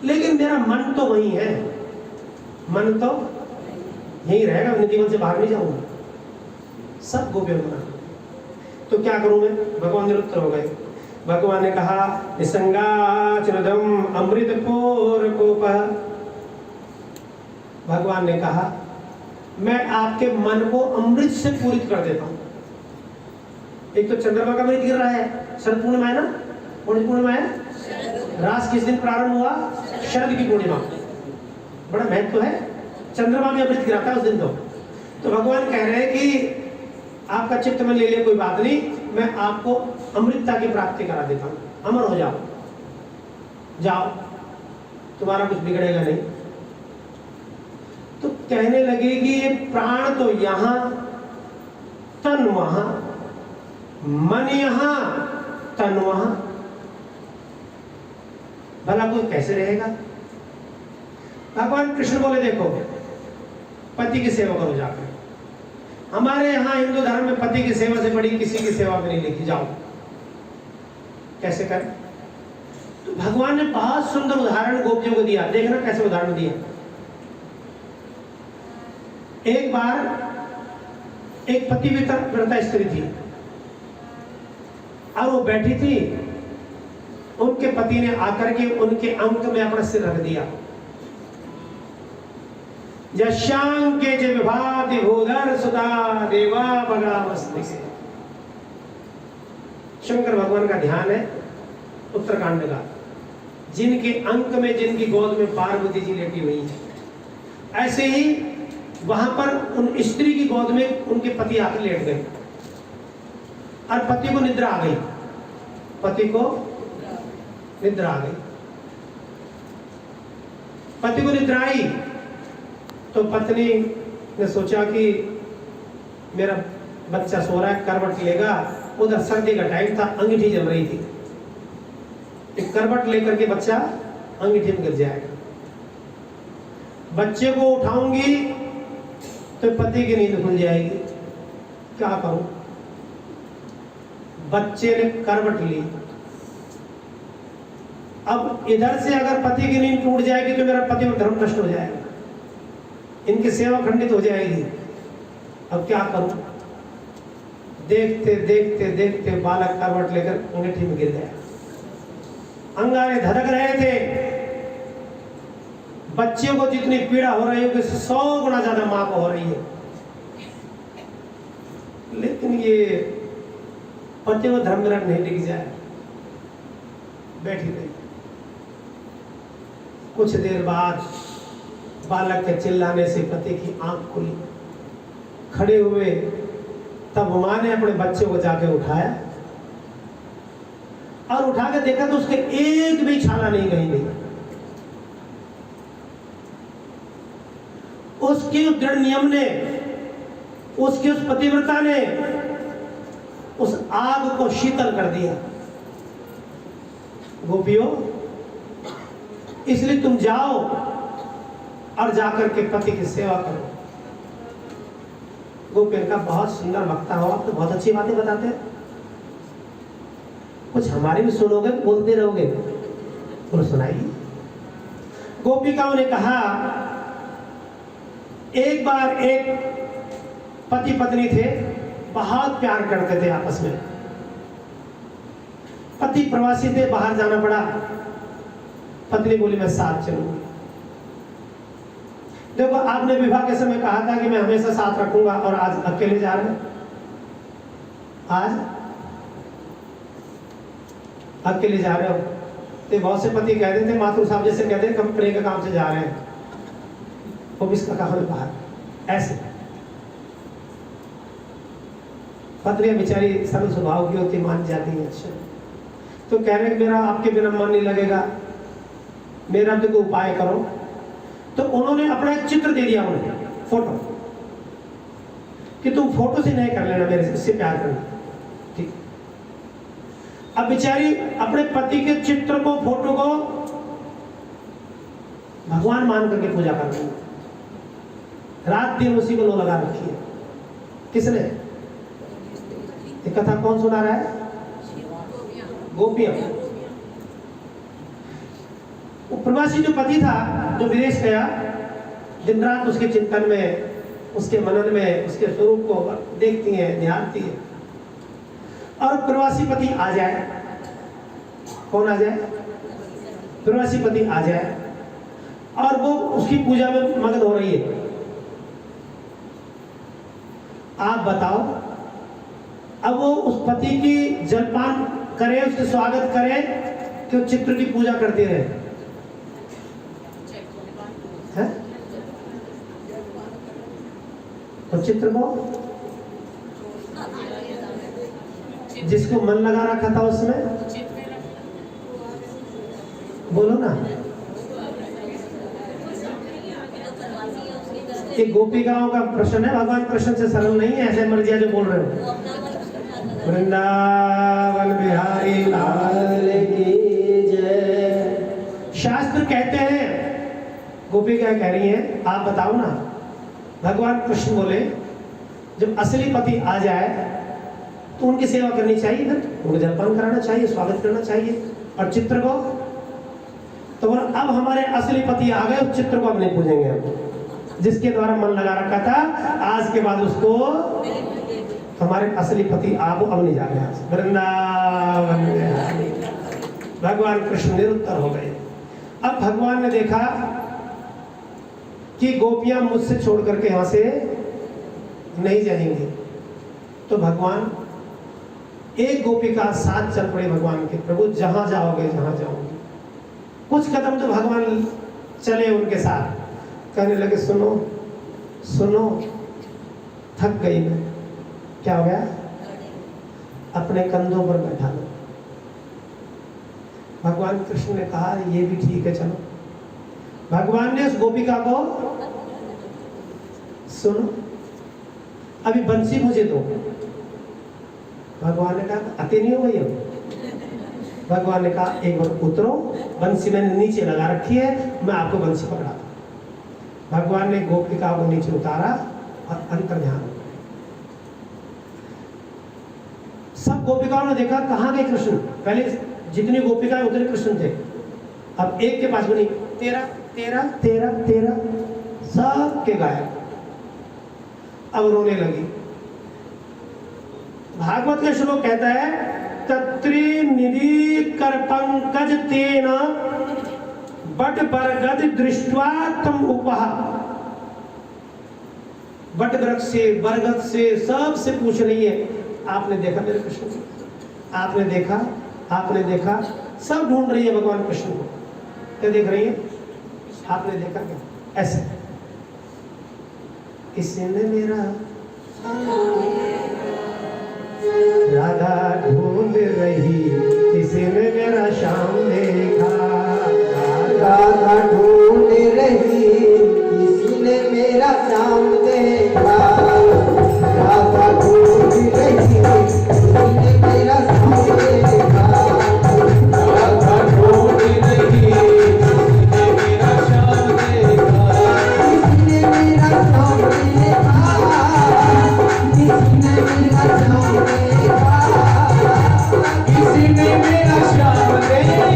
लेकिन मेरा मन तो वही है, मन तो यही रहेगा, मैं जीवन से बाहर नहीं जाऊंगा। सब गोपियों ने मना। तो क्या करूं मैं? भगवान निरुत्तर हो गए। भगवान ने कहा निसंगाचनदम अमृत पूर्वकोपः। भगवान ने कहा मैं आपके मन को अमृत से पूरित कर देता हूं। एक तो चंद्रमा का अमृत गिर रहा है, शरद पूर्णिमा है ना, कौन सी पूर्णिमा है? रास किस दिन प्रारंभ हुआ? शरद की पूर्णिमा। बड़ा महत्व है, चंद्रमा में अमृत गिराता है उस दिन। तो भगवान कह रहे हैं कि आपका चित्त में ले लिया, कोई बात नहीं, मैं आपको अमृतता की प्राप्ति करा देता हूं, अमर हो जाओ, जाओ, तुम्हारा कुछ बिगड़ेगा नहीं। तो कहने लगे कि ये प्राण तो यहां, तन वहां, मन यहां, तन वहां, भला कोई कैसे रहेगा? भगवान कृष्ण बोले देखो, पति की सेवा करो जाकर। हमारे यहाँ हिंदू धर्म में पति की सेवा से बड़ी किसी की सेवा में नहीं लिखी। जाओ, कैसे करें? तो भगवान ने बहुत सुंदर उदाहरण गोपियों को दिया। देखना कैसे उदाहरण दिया। एक बार एक पतिव्रता स्त्री थी और वो बैठी थी, उनके पति ने आकर के उनके अंक में अपना सिर रख दिया। यशांके च विभाति भूधर सुता देवा भगावस्ति से। शंकर भगवान का ध्यान है उत्तरकांड का, जिनके अंक में, जिनकी गोद में पार्वती जी लेटी हुई है। ऐसे ही वहां पर उन स्त्री की गोद में उनके पति आकर लेट गए और पति को निद्रा आ गई। पति को निद्रा आ गई। पति को निद्रा आई तो पत्नी ने सोचा कि मेरा बच्चा सो रहा है, करवट लेगा। उधर सर्दी का टाइम था, अंगीठी जम रही थी। एक करवट लेकर के बच्चा अंगीठी में गिर जाएगा। बच्चे को उठाऊंगी तो पति की नींद खुल जाएगी, क्या करूं? बच्चे ने करवट ली। अब इधर से अगर पति की नींद टूट जाएगी तो मेरा पति धर्म नष्ट हो जाएगा, इनकी सेवा खंडित हो जाएगी। अब क्या करूं? देखते देखते देखते बालक करवट लेकर अंगीठी में गिर गया। अंगारे धड़क रहे थे। बच्चे को जितनी पीड़ा हो रही है उससे 100 गुना ज्यादा मां को हो रही है। लेकिन ये पति को धर्म में नहीं टिक जाए, बैठी रही। कुछ देर बाद बालक के चिल्लाने से पति की आंख खुली। खड़े हुए तब मां ने अपने बच्चे को जाके उठाया और उठा के देखा तो उसके एक भी छाला नहीं गई नहीं। उसके दृढ़ नियम ने, उसके उस पतिव्रता ने उस आग को शीतल कर दिया। गोपियों, इसलिए तुम जाओ और जाकर के पति की सेवा करो। गोपियों का बहुत सुंदर वक्ता हो, आप तो बहुत अच्छी बातें बताते हैं। कुछ हमारी भी सुनोगे, बोलते रहोगे, बोलो सुनाइए। गोपिकाओं ने कहा, एक बार एक पति पत्नी थे, बहुत प्यार करते थे आपस में। पति प्रवासी थे, बाहर जाना पड़ा। पत्नी बोली मैं साथ चलूंगी। देखो, आपने विवाह के समय कहा था कि मैं हमेशा साथ रखूंगा, और आज अकेले जा रहे हैं। आज अकेले जा रहे हो। तो बहुत से पति कहते थे, माथुर साहब जैसे कहते हैं, कंपनी के काम से जा रहे हैं, ऑफिस का काम है बाहर। ऐसे पत्नियां बेचारी सरल स्वभाव की होती, मान जाती है। अच्छा, तो कह रहे हैं मेरा आपके बिना मन नहीं लगेगा, मेरा तो कोई उपाय करो। तो उन्होंने अपना एक चित्र दे दिया, उन्हें फोटो, कि तुम फोटो से नहीं कर लेना, मेरे से, इससे प्यार करना। ठीक। अब बेचारी अपने पति के चित्र को, फोटो को भगवान मान करके पूजा कर रही है। रात दिन उसी को लो लगा रखी है। किसने? ये कथा कौन सुना रहा है? गोपियां। वो प्रवासी जो पति था, जो विदेश गया, दिन रात उसके चिंतन में, उसके मनन में, उसके स्वरूप को देखती है, निहारती है। और प्रवासी पति आ जाए, कौन आ जाए? प्रवासी पति आ जाए और वो उसकी पूजा में मगन हो रही है। आप बताओ, अब वो उस पति की जलपान करे, उसके स्वागत करे, कि चित्र की पूजा करते रहे? है? तो चित्र को, जिसको मन लगा रखा था उसमें, बोलो ना। ये गोपिकाओं का प्रश्न है, भगवान कृष्ण से सरल नहीं है, ऐसे मर्जिया जो बोल रहे हो। वृंदावन बिहारी लाल की जय। शास्त्र कहते हैं, गोपिका कह रही है, आप बताओ ना। भगवान कृष्ण बोले, जब असली पति आ जाए तो उनकी सेवा करनी चाहिए, फिर उनको जलपान कराना चाहिए, स्वागत करना चाहिए। और चित्र को तो बोला अब हमारे असली पति आ गए, उस चित्र को अब नहीं पूजेंगे हम, जिसके द्वारा मन लगा रखा था, आज के बाद उसको हमारे असली पति आप अब नहीं जाने, वृंदावन में। भगवान कृष्ण निरुत्तर हो गए। अब भगवान ने देखा कि गोपियां मुझसे छोड़ करके यहां से नहीं जाएंगी, तो भगवान एक गोपिका साथ चल पड़े भगवान के, प्रभु जहां जाओगे जहां जाओगे। कुछ कदम तो भगवान चले उनके साथ, कहने लगे सुनो सुनो, थक गई मैं। क्या हो गया? अपने कंधों पर बैठा लो। भगवान कृष्ण ने कहा ये भी ठीक है, चलो। भगवान ने उस गोपिका को, सुनो अभी बंसी मुझे दो। भगवान ने कहा अति नहीं हो गई हो। भगवान ने कहा एक बार उतरो, बंसी मैंने नीचे लगा रखी है, मैं आपको बंसी पकड़ा। भगवान ने गोपिका को नीचे उतारा और अंतर ध्यान। सब गोपिकाओं ने देखा कहाँ गए कृष्ण। पहले जितनी गोपिकाएं उतने कृष्ण थे, अब एक के पास भी नहीं, तेरा तेरा तेरा तेरा, सब के गायब। अब रोने लगी। भागवत का श्लोक कहता है तत्री निधि कर पंकज तेन बट बरगद दृष्टवा तम उपहा। बट वृक्ष से, बरगद से, सब से पूछ रही है आपने देखा मेरे कृष्ण को? आपने देखा? आपने देखा? सब ढूंढ रही है भगवान कृष्ण को। क्या देख रही है? आपने देखा क्या? ऐसे किसने मेरा राधा ढूंढ रही, किसी ने मेरा श्याम देखा। राधा ढूंढ रही, किसी ने मेरा श्याम देखा। राधा ढूंढ रही, किसी ने मेरा श्याम देखा। राधा ढूंढ रही, किसी ने मेरा श्याम देखा। किसी ने मेरा श्याम देखा, किसी ने मेरा श्याम देखा, किसी ने मेरा श्याम देखा।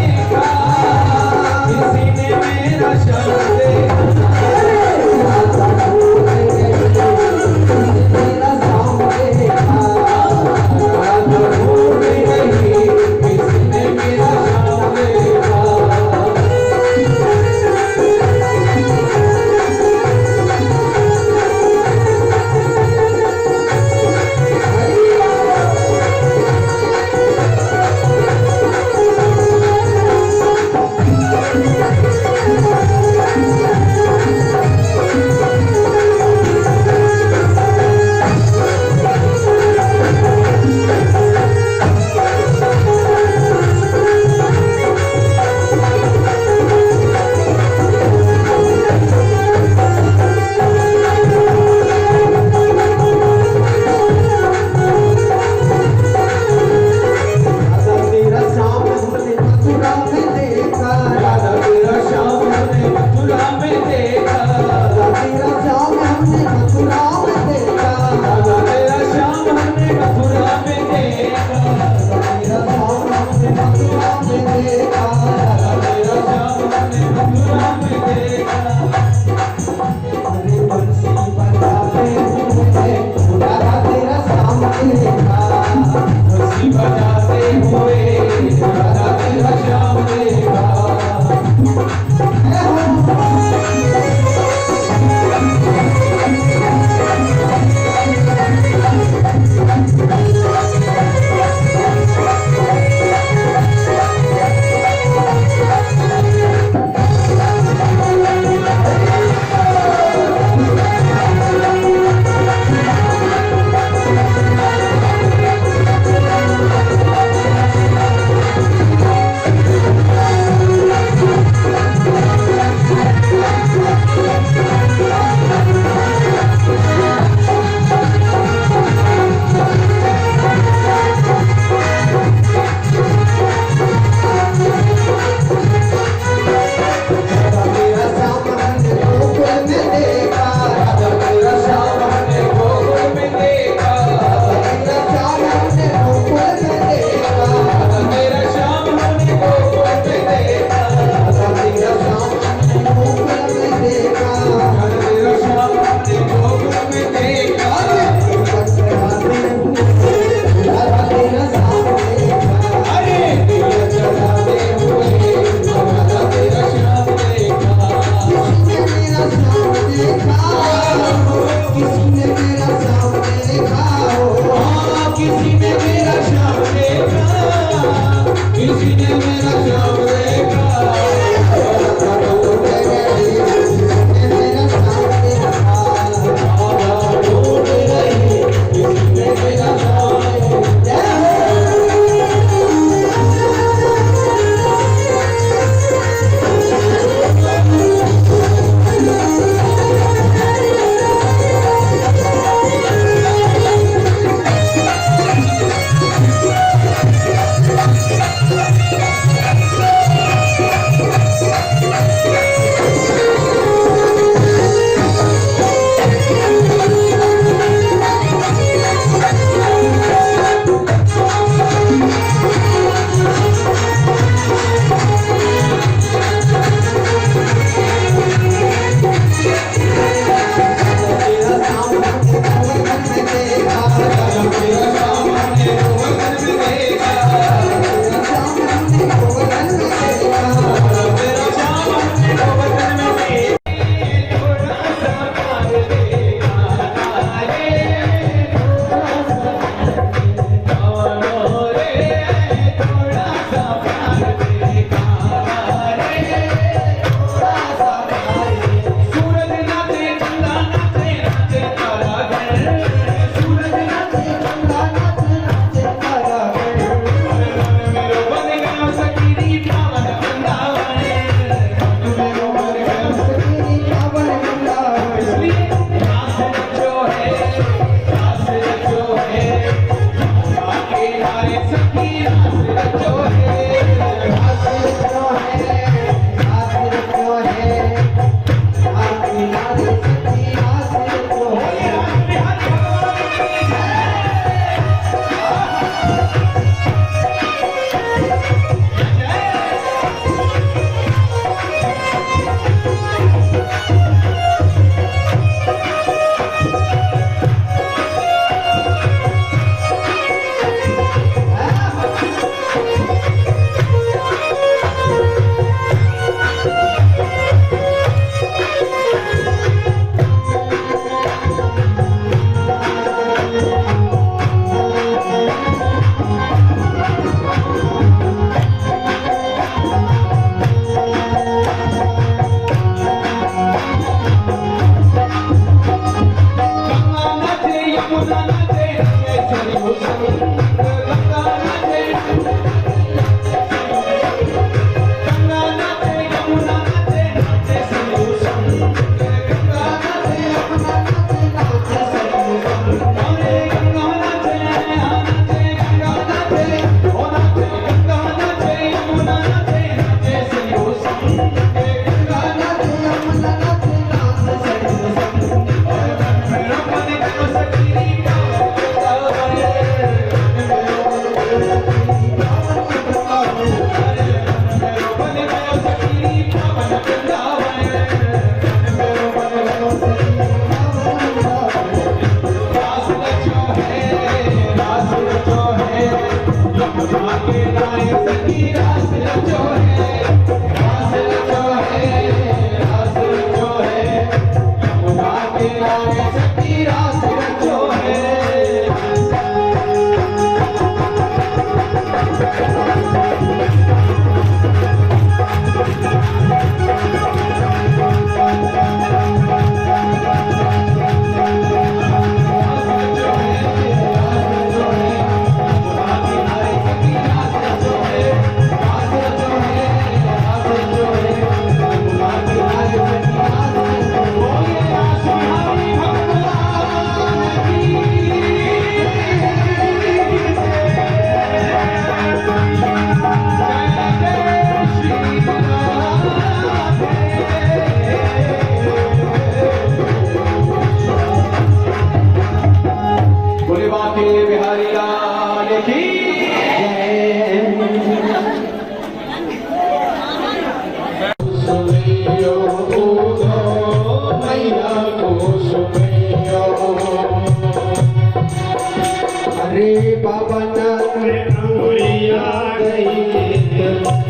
पवन अंगुरिया गई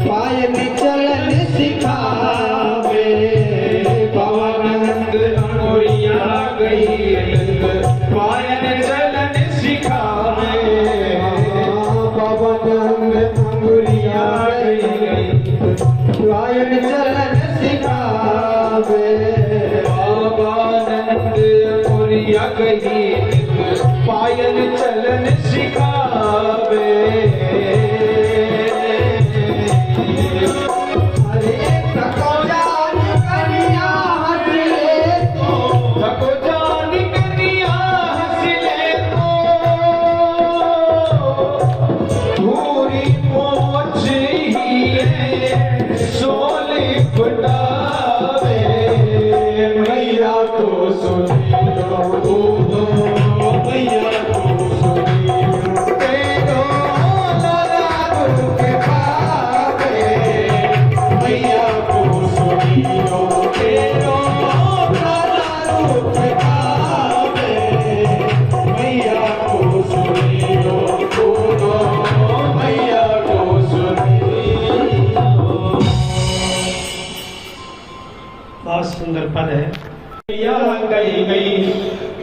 पायल चलन सिखावे पवन अंगुरिया गई पायल चलन सिखावे पवन अंगुरिया गई पायल चलन सिखावे आनंद अंगुरिया गई पायल चलन सिखावे अरे थको जान कनिया हंस ले तो थको जान कनिया हंस ले तो पूरी मोच ही है सोली फटावे मैया तो सुनियो मैया तो सुनियो तेरो लाला रुक पावे मैया को सुनियो तेरो लाला रुक पावे मैया को सुनियो मैया को सुनियो। बहुत सुंदर पद है। मैया गई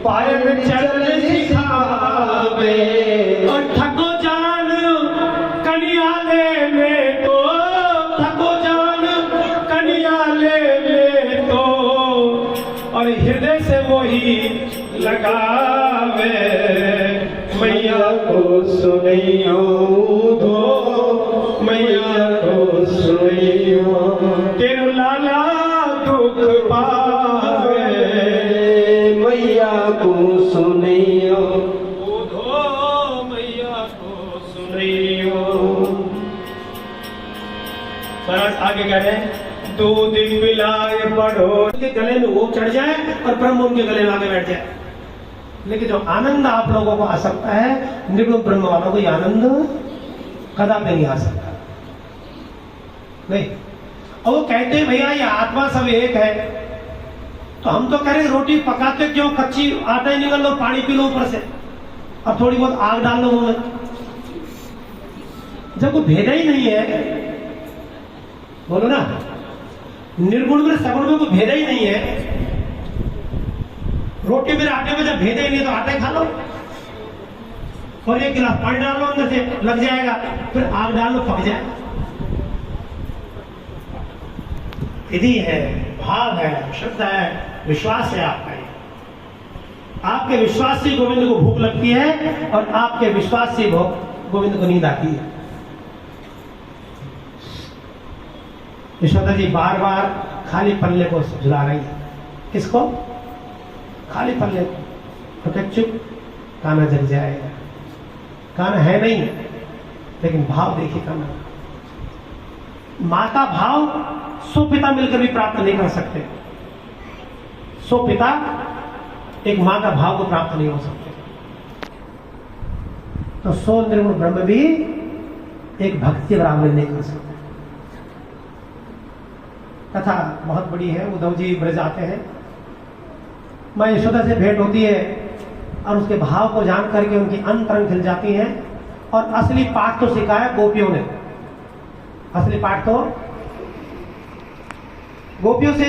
पायल चलन सिखावे और थको जान कनिया ले तो थको जान कनिया ले तो और हृदय से वही लगावे मैया को सुनियो दो मैया को सुनियो तेरे लाला दुख पावे मैया को सुनियो ओधो मैया को सुनियो। महाराज आगे कह रहे हैं 2 दिन मिलाए पढ़ो के गले में वो चढ़ जाए और ब्रह्म उनके गले में आगे बैठ जाए। लेकिन जो आनंद आप लोगों को आ सकता है निर्गुण ब्रह्म वालों को ये आनंद कदापि नहीं आ सकता नहीं। और वो कहते हैं भैया ये आत्मा सब एक है तो हम तो कह रहे रोटी पकाते क्यों कच्ची आटा ही निकल लो पानी पी लो ऊपर से अब थोड़ी बहुत आग डाल लो मुंह में। जब कोई भेदा ही नहीं है बोलो ना निर्गुण में सगुण में कोई भेदा ही नहीं है। रोटी मेरे आटे में जब भेदा ही नहीं तो आटे खा लो और 1 गिलास पानी डाल लो अंदर से लग जाएगा फिर आग डाल लो पक जाएगा। विधि है भाव है श्रद्धा है विश्वास है आपका। आपके विश्वास से गोविंद को भूख लगती है और आपके विश्वास से गोविंद को नींद आती है। यशोदा जी बार बार खाली पल्ले को झुला रही है। किसको? खाली पल्ले को। तो क्या चुप काना जग जाएगा। काना है नहीं लेकिन भाव देखिए काना। माता भाव 100 पिता मिलकर भी प्राप्त नहीं कर सकते। 100 पिता एक मां का भाव को प्राप्त नहीं हो सकते। तो 100 निर्गुण ब्रह्म भी एक भक्ति बराबर नहीं कर सकते। कथा बहुत बड़ी है। उद्धव जी ब्रज आते हैं, मां यशोदा से भेंट होती है और उसके भाव को जान करके उनकी अंतरंग खिल जाती हैं। और असली पाठ तो सिखाया गोपियों ने। असली पाठ तो गोपियों से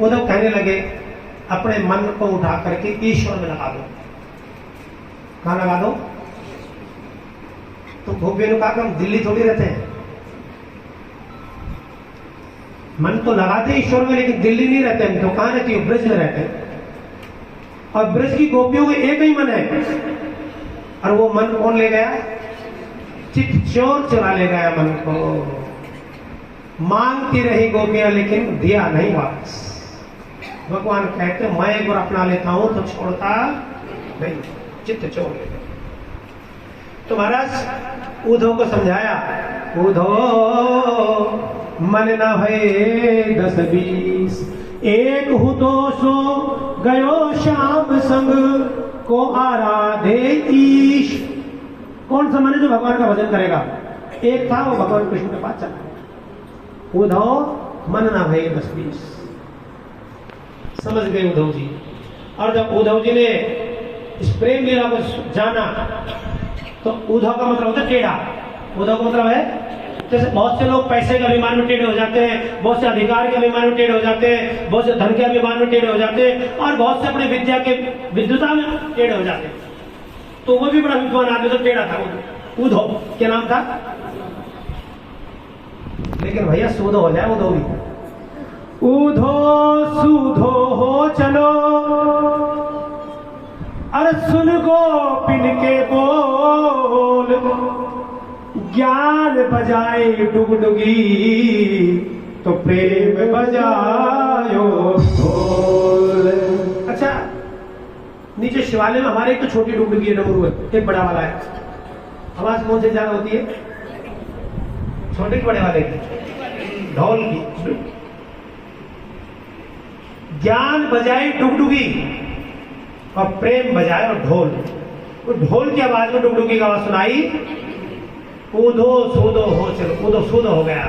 उद्धव कहने लगे अपने मन को उठा करके ईश्वर में लगा दो। कहां लगा दो? तो गोपियों ने कहा कि हम दिल्ली थोड़ी रहते हैं, मन तो लगाते ईश्वर में लेकिन दिल्ली नहीं रहते हम। तो कहां रहती हो? ब्रज में रहते हैं। और ब्रज की गोपियों के एक ही मन है और वो मन कौन ले गया? चित चोर चुरा ले गया मन को। मांगती रही गोपियां लेकिन दिया नहीं वापस। भगवान कहते मैं एक बार अपना लेता हूं तो छोड़ता नहीं, चित्त चोर ले गया। तो महाराज उद्धव को समझाया, उद्धव मन न भय 10-20 एक हूँ तो सो गयो श्याम संग को आराधे ईश। कौन सा मन है जो भगवान का भजन करेगा? एक था वो भगवान कृष्ण के पास चला। उद्धव मन ना भय 10-20 समझ गए उद्धव जी। और जब उद्धव जी ने इस प्रेम लीला को जाना तो ऊधा का मतलब होता है टेढ़ा। ऊधा का मतलब है जैसे बहुत से लोग पैसे के अभिमान में टेढ़े हो जाते हैं, बहुत से अधिकार के अभिमान में टेढ़े हो जाते हैं, बहुत से धन के अभिमान में टेढ़े हो जाते हैं, और बहुत से अपने विद्या के विद्वता में टेढ़े हो जाते हैं। तो वो भी बड़ा विद्वान आदमी तो टेढ़ा था। ऊधो क्या नाम था? लेकिन भैया सूधो हो जाए, ऊधो भी। ऊधो सूधो हो चलो, अरे सुन गोपिन के बोल, ज्ञान बजाए डुगडुगी तो प्रेम बजायो ढोल। अच्छा, नीचे शिवालय में हमारे एक तो छोटी डुगडुगी है, डमरू है, एक बड़ा वाला है। आवाज कौन से ज्यादा होती है? छोटे के बड़े वाले की? ढोल की। ज्ञान बजाए डुगडुगी और प्रेम बजाए और ढोल। वो ढोल की आवाज में डुगडुगी की आवाज सुनाई। ऊधो सूधो हो चलो, ऊधो सूधो हो गया।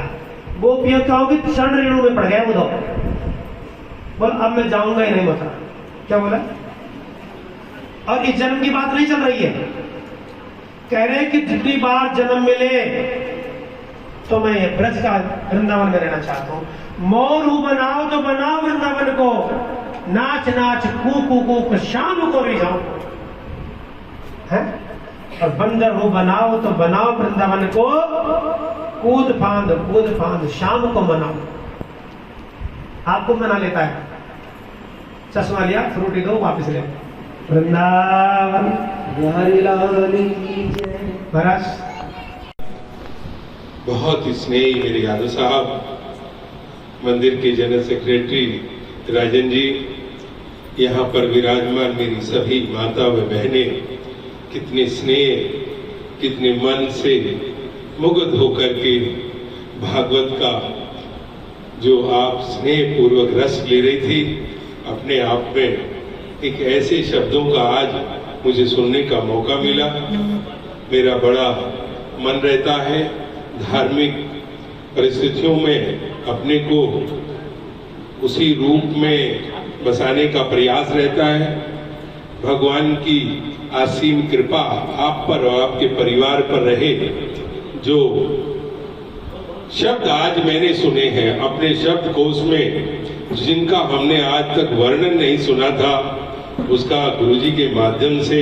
गोपियों क्या होगी? चरण रेणु में पड़ गया ऊधो। बोल अब मैं जाऊंगा ही नहीं मथुरा। क्या बोला? और इस जन्म की बात नहीं चल रही है, कह रहे हैं कि जितनी बार जन्म मिले तो मैं ये ब्रज का वृंदावन में रहना चाहता हूं। मोरू बनाओ तो बनाओ वृंदावन को, नाच नाच कू कू कू शाम को भी जाऊं है। और बंदर हो बनाओ तो बनाओ वृंदावन को, कूद फांद शाम को मनाओ। आपको मना लेता है, चश्मा लिया, फ्रूटी दो, वापस ले। वृंदावन महाराज। बहुत स्नेही मेरे यादव साहब, मंदिर के जनरल सेक्रेटरी राजन जी, यहाँ पर विराजमान मेरी सभी माता व बहनें, कितने स्नेह, कितने मन से मुग्ध होकर के भागवत का जो आप स्नेह पूर्वक रस ले रही थी, अपने आप में एक ऐसे शब्दों का आज मुझे सुनने का मौका मिला। मेरा बड़ा मन रहता है धार्मिक परिस्थितियों में अपने को उसी रूप में बसाने का प्रयास रहता है। भगवान की असीम कृपा आप पर और आपके परिवार पर रहे। जो शब्द आज मैंने सुने हैं अपने शब्दकोश में, जिनका हमने आज तक वर्णन नहीं सुना था, उसका गुरुजी के माध्यम से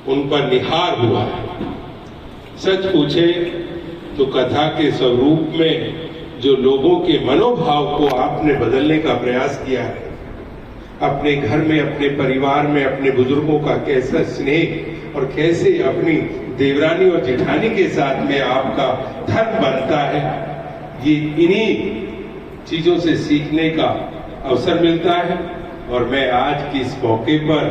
उन पर निहार हुआ है। सच पूछे तो कथा के स्वरूप में जो लोगों के मनोभाव को आपने बदलने का प्रयास किया है, अपने घर में, अपने परिवार में, अपने बुजुर्गों का कैसा स्नेह और कैसे अपनी देवरानी और जेठानी के साथ में आपका धर्म बनता है, ये इन्हीं चीजों से सीखने का अवसर मिलता है। और मैं आज की इस मौके पर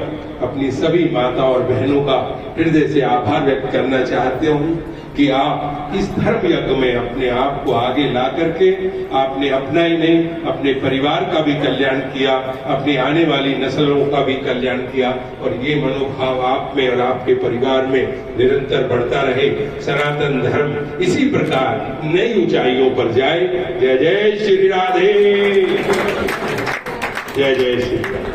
अपनी सभी माता और बहनों का हृदय से आभार व्यक्त करना चाहते हूँ कि आप इस धर्म यज्ञ में अपने आप को आगे ला करके आपने अपना ही नहीं, अपने परिवार का भी कल्याण किया, अपनी आने वाली नस्लों का भी कल्याण किया। और ये मनोभाव आप में और आपके परिवार में निरंतर बढ़ता रहे। सनातन धर्म इसी प्रकार नई ऊंचाइयों पर जाए। जय जय श्री राधे, जय जय श्री राधे।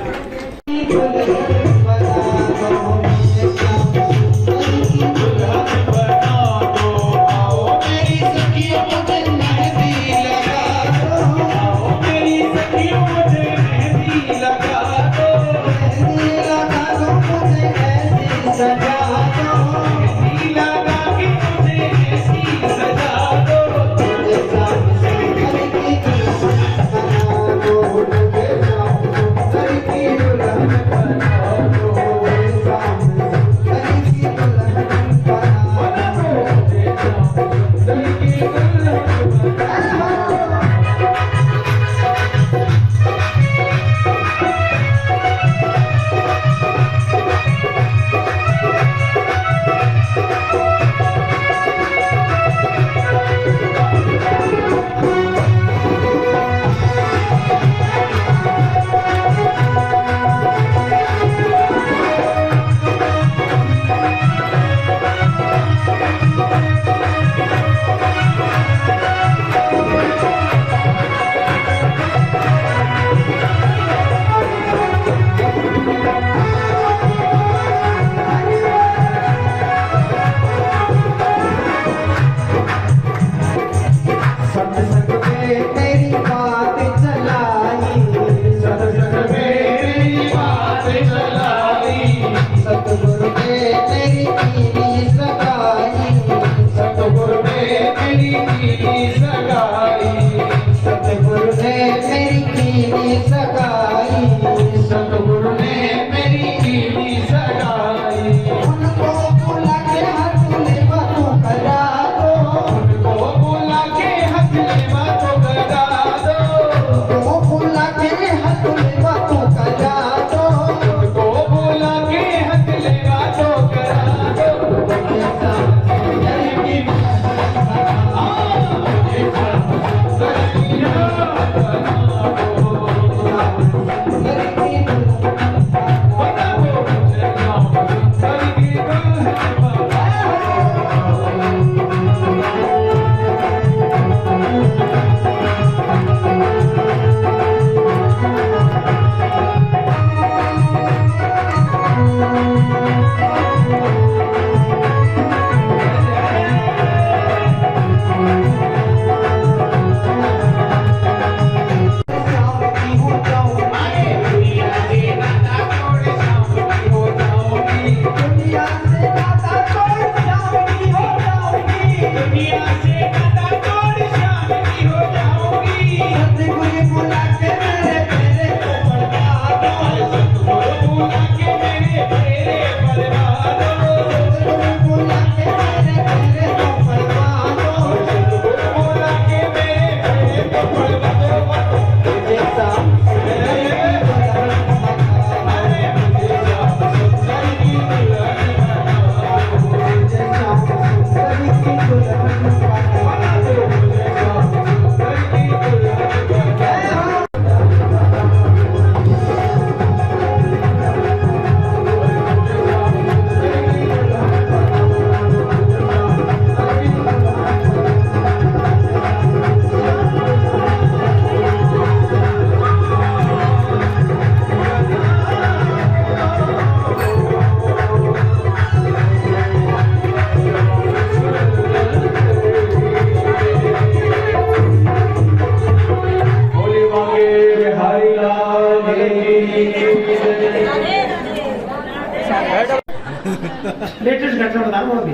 लेटेस्ट घटना बता रहा हूँ अभी।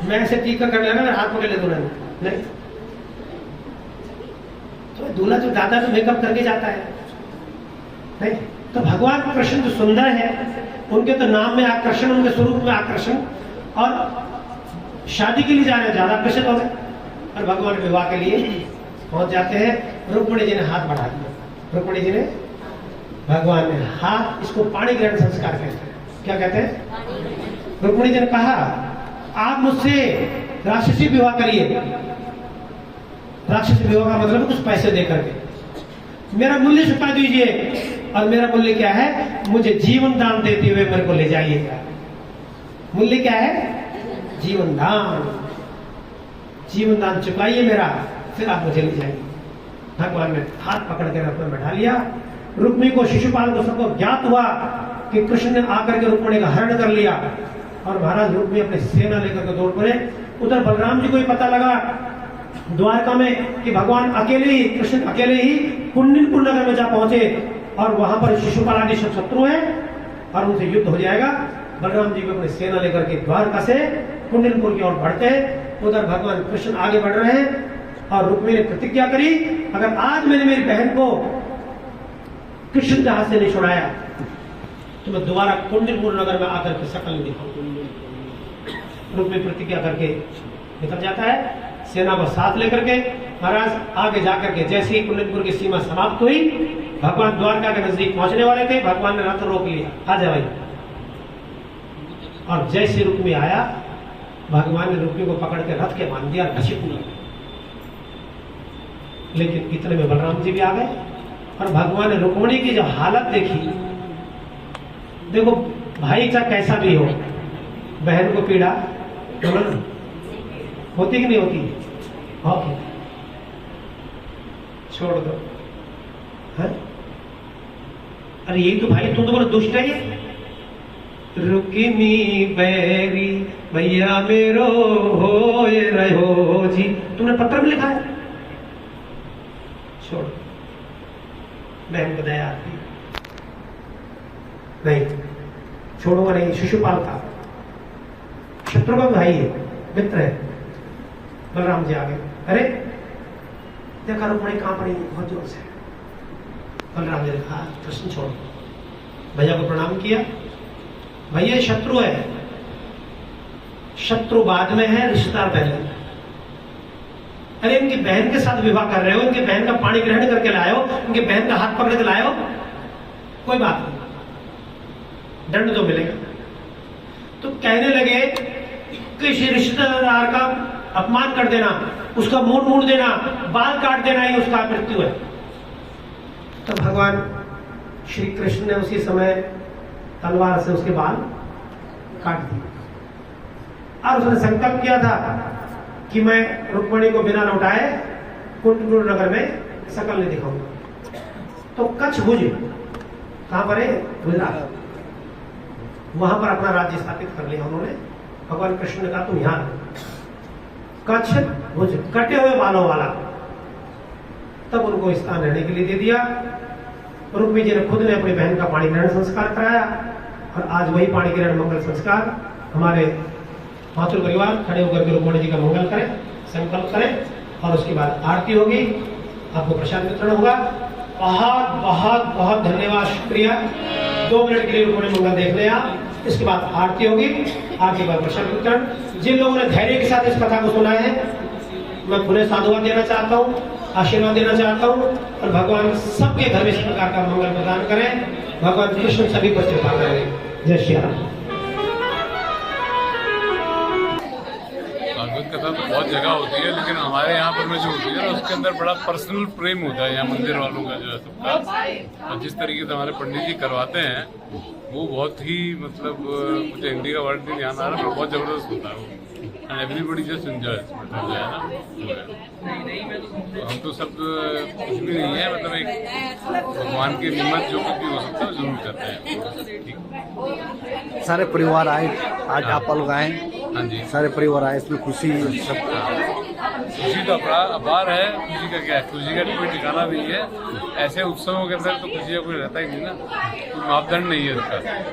मैं ऐसे टीका कर लेना, मेरा हाथ पकड़ ले दूल्हा ने, नहीं तो दूल्हा जो दादा तो मेकअप करके जाता है, नहीं तो भगवान कृष्ण जो सुंदर है, उनके तो नाम में आकर्षण, उनके स्वरूप में आकर्षण, और शादी के लिए जा रहे हैं, ज्यादा आकर्षित हो गए और भगवान विवाह के लिए पहुंच जाते हैं। रुक्मिणी जी ने हाथ बढ़ा दिया, रुक्मिणी जी ने, भगवान ने हाथ, इसको पाणी ग्रहण संस्कार कहते हैं। क्या कहते हैं? रुक्मिणी जी ने कहा आप मुझसे राक्षसी विवाह करिए। राक्षसी विवाह का मतलब कुछ पैसे दे करके, मेरा मूल्य चुका दीजिए, और मेरा मूल्य क्या है? मुझे जीवन दान देते हुए मेरे को ले जाइएगा। मूल्य क्या है? जीवन दान। जीवन दान चुकाइए मेरा, फिर आप मुझे ले जाइए। भगवान ने हाथ पकड़ के रथ में बैठा लिया। रुक्मिणी को, शिशुपाल को, सबको ज्ञात हुआ कि कृष्ण ने आकर के रुक्मिणी का हरण कर लिया, और महाराज रुक्मिणी अपनी सेना लेकर के दौड़ पड़े। उधर बलराम जी को ही पता लगा द्वारका में कि भगवान अकेले ही, कृष्ण अकेले ही कुंडलपुर नगर में जा पहुंचे, और वहां पर शिशुपाल आदि सब शत्रु हैं और उनसे युद्ध हो जाएगा। बलराम जी भी अपनी सेना लेकर के द्वारका से कुंडलपुर की ओर बढ़ते हैं। उधर भगवान कृष्ण आगे बढ़ रहे हैं, और रुक्मिणी ने प्रतिज्ञा करी, अगर आज मैंने मेरी बहन को कृष्ण के हाथ से नहीं छुड़ाया तो मैं दोबारा कुंडलपुर नगर में आकर के शकल नहीं दिखाऊंगा। रुक्मिणी प्रतिज्ञा करके निकल जाता है, सेना को साथ लेकर के। महाराज आगे जाकर के जैसे ही कुंडलपुर की सीमा समाप्त हुई, भगवान द्वारका के नजदीक पहुंचने वाले थे, भगवान ने रथ रोक लिया, आ जा भाई। और जैसे रुक्मिणी आया, भगवान ने रुक्मिणी को पकड़ के रथ के बांध दिया, घसीट लिया। लेकिन इतने में बलराम जी भी आ गए, और भगवान ने रुक्मिणी की जो हालत देखी, देखो भाई चाहे कैसा भी हो, बहन को पीड़ा होती कि नहीं होती? ओके, छोड़ दो। है? अरे यही तो भाई, तुम तो बड़ा दुष्ट है। रुक्मिणी बैरी भैया मेरो हो रहो जी, तुमने पत्र में लिखा है। छोड़, बहन को दया आती नहीं, छोड़ूंगा नहीं। शिशुपाल का शत्रु का भाई है, मित्र है। बलराम जी आ गए, अरे देखा रुक्मिणी कहां पड़ी बहुत जोर से। बलराम जी ने कहा कृष्ण छोड़, भैया को प्रणाम किया। भैया शत्रु है, शत्रु बाद में है, रिश्तेदार पहले। अरे इनकी बहन के साथ विवाह कर रहे हो, इनकी बहन का पाणी ग्रहण करके लाए हो, इनकी बहन का हाथ पकड़ के लाए हो, कोई बात नहीं, दंड तो मिलेगा। तो कहने लगे किसी रिश्तेदार का अपमान कर देना, उसका मुंह मूड़ देना, बाल काट देना ही उसका मृत्यु है। तो भगवान श्री कृष्ण ने उसी समय तलवार से उसके बाल काट दिए और उसने संकल्प किया था कि मैं रुक्मिणी को बिना लौटाए कुंटकुर नगर में शकल नहीं दिखाऊंगा। तो कच्छ भुज कहां पर है? गुजरात। वहां पर अपना राज्य स्थापित कर लिया उन्होंने। भगवान कृष्ण ने कहा तुम यहां कच्छ भुज कटे हुए बालों वाला, तब उनको स्थान रहने के लिए दे दिया। रुक्मिणी जी ने खुद ने अपनी बहन का पाणी ग्रहण संस्कार कराया और आज वही पाणी ग्रहण मंगल संस्कार हमारे मातृ परिवार खड़े होकर के रुक्मिणी जी का मंगल करें, संकल्प करें और उसके बाद आरती होगी, आपको प्रसाद वितरण होगा। बहुत बहुत बहुत धन्यवाद, शुक्रिया। 2 मिनट के लिए रुक्मिणी मंगल देख लें आप, इसके बाद आरती होगी, आरती के बाद प्रसाद वितरण। जिन लोगों ने धैर्य के साथ इस कथा को सुना है मैं उन्हें साधुवाद देना चाहता हूँ, आशीर्वाद देना चाहता हूँ और भगवान सबके घर में इस प्रकार का मंगल प्रदान करें। भगवान कृष्ण सभी पर कृपा करें। जय श्री राम। भागवत कथा तो बहुत जगह होती है, लेकिन हमारे यहाँ पर में जो होती है ना उसके अंदर बड़ा पर्सनल प्रेम होता है यहाँ मंदिर वालों का जो है सबका। और जिस तरीके से हमारे पंडित जी करवाते हैं वो बहुत ही मतलब मुझे हिंदी का वर्ड नहीं ध्यान आ रहा, पर बहुत जबरदस्त होता है वो। एंड एवरीबॉडी जस्ट एंजॉय जो है ना। तो हम तो सब कुछ भी नहीं है, मतलब एक भगवान के निमित्त जो कुछ भी हो सकता है जरूर करते हैं। ठीक, सारे परिवार आए आज, आप लोग आए? हाँ जी, सारे परिवार आए, इसमें खुशी सब। खुशी तो अपार है। खुशी का क्या है, खुशी का कोई ठिकाना नहीं है। ऐसे उत्सवों के अंदर तो खुशी का कोई रहता ही नहीं ना, कोई मापदंड नहीं है उसका।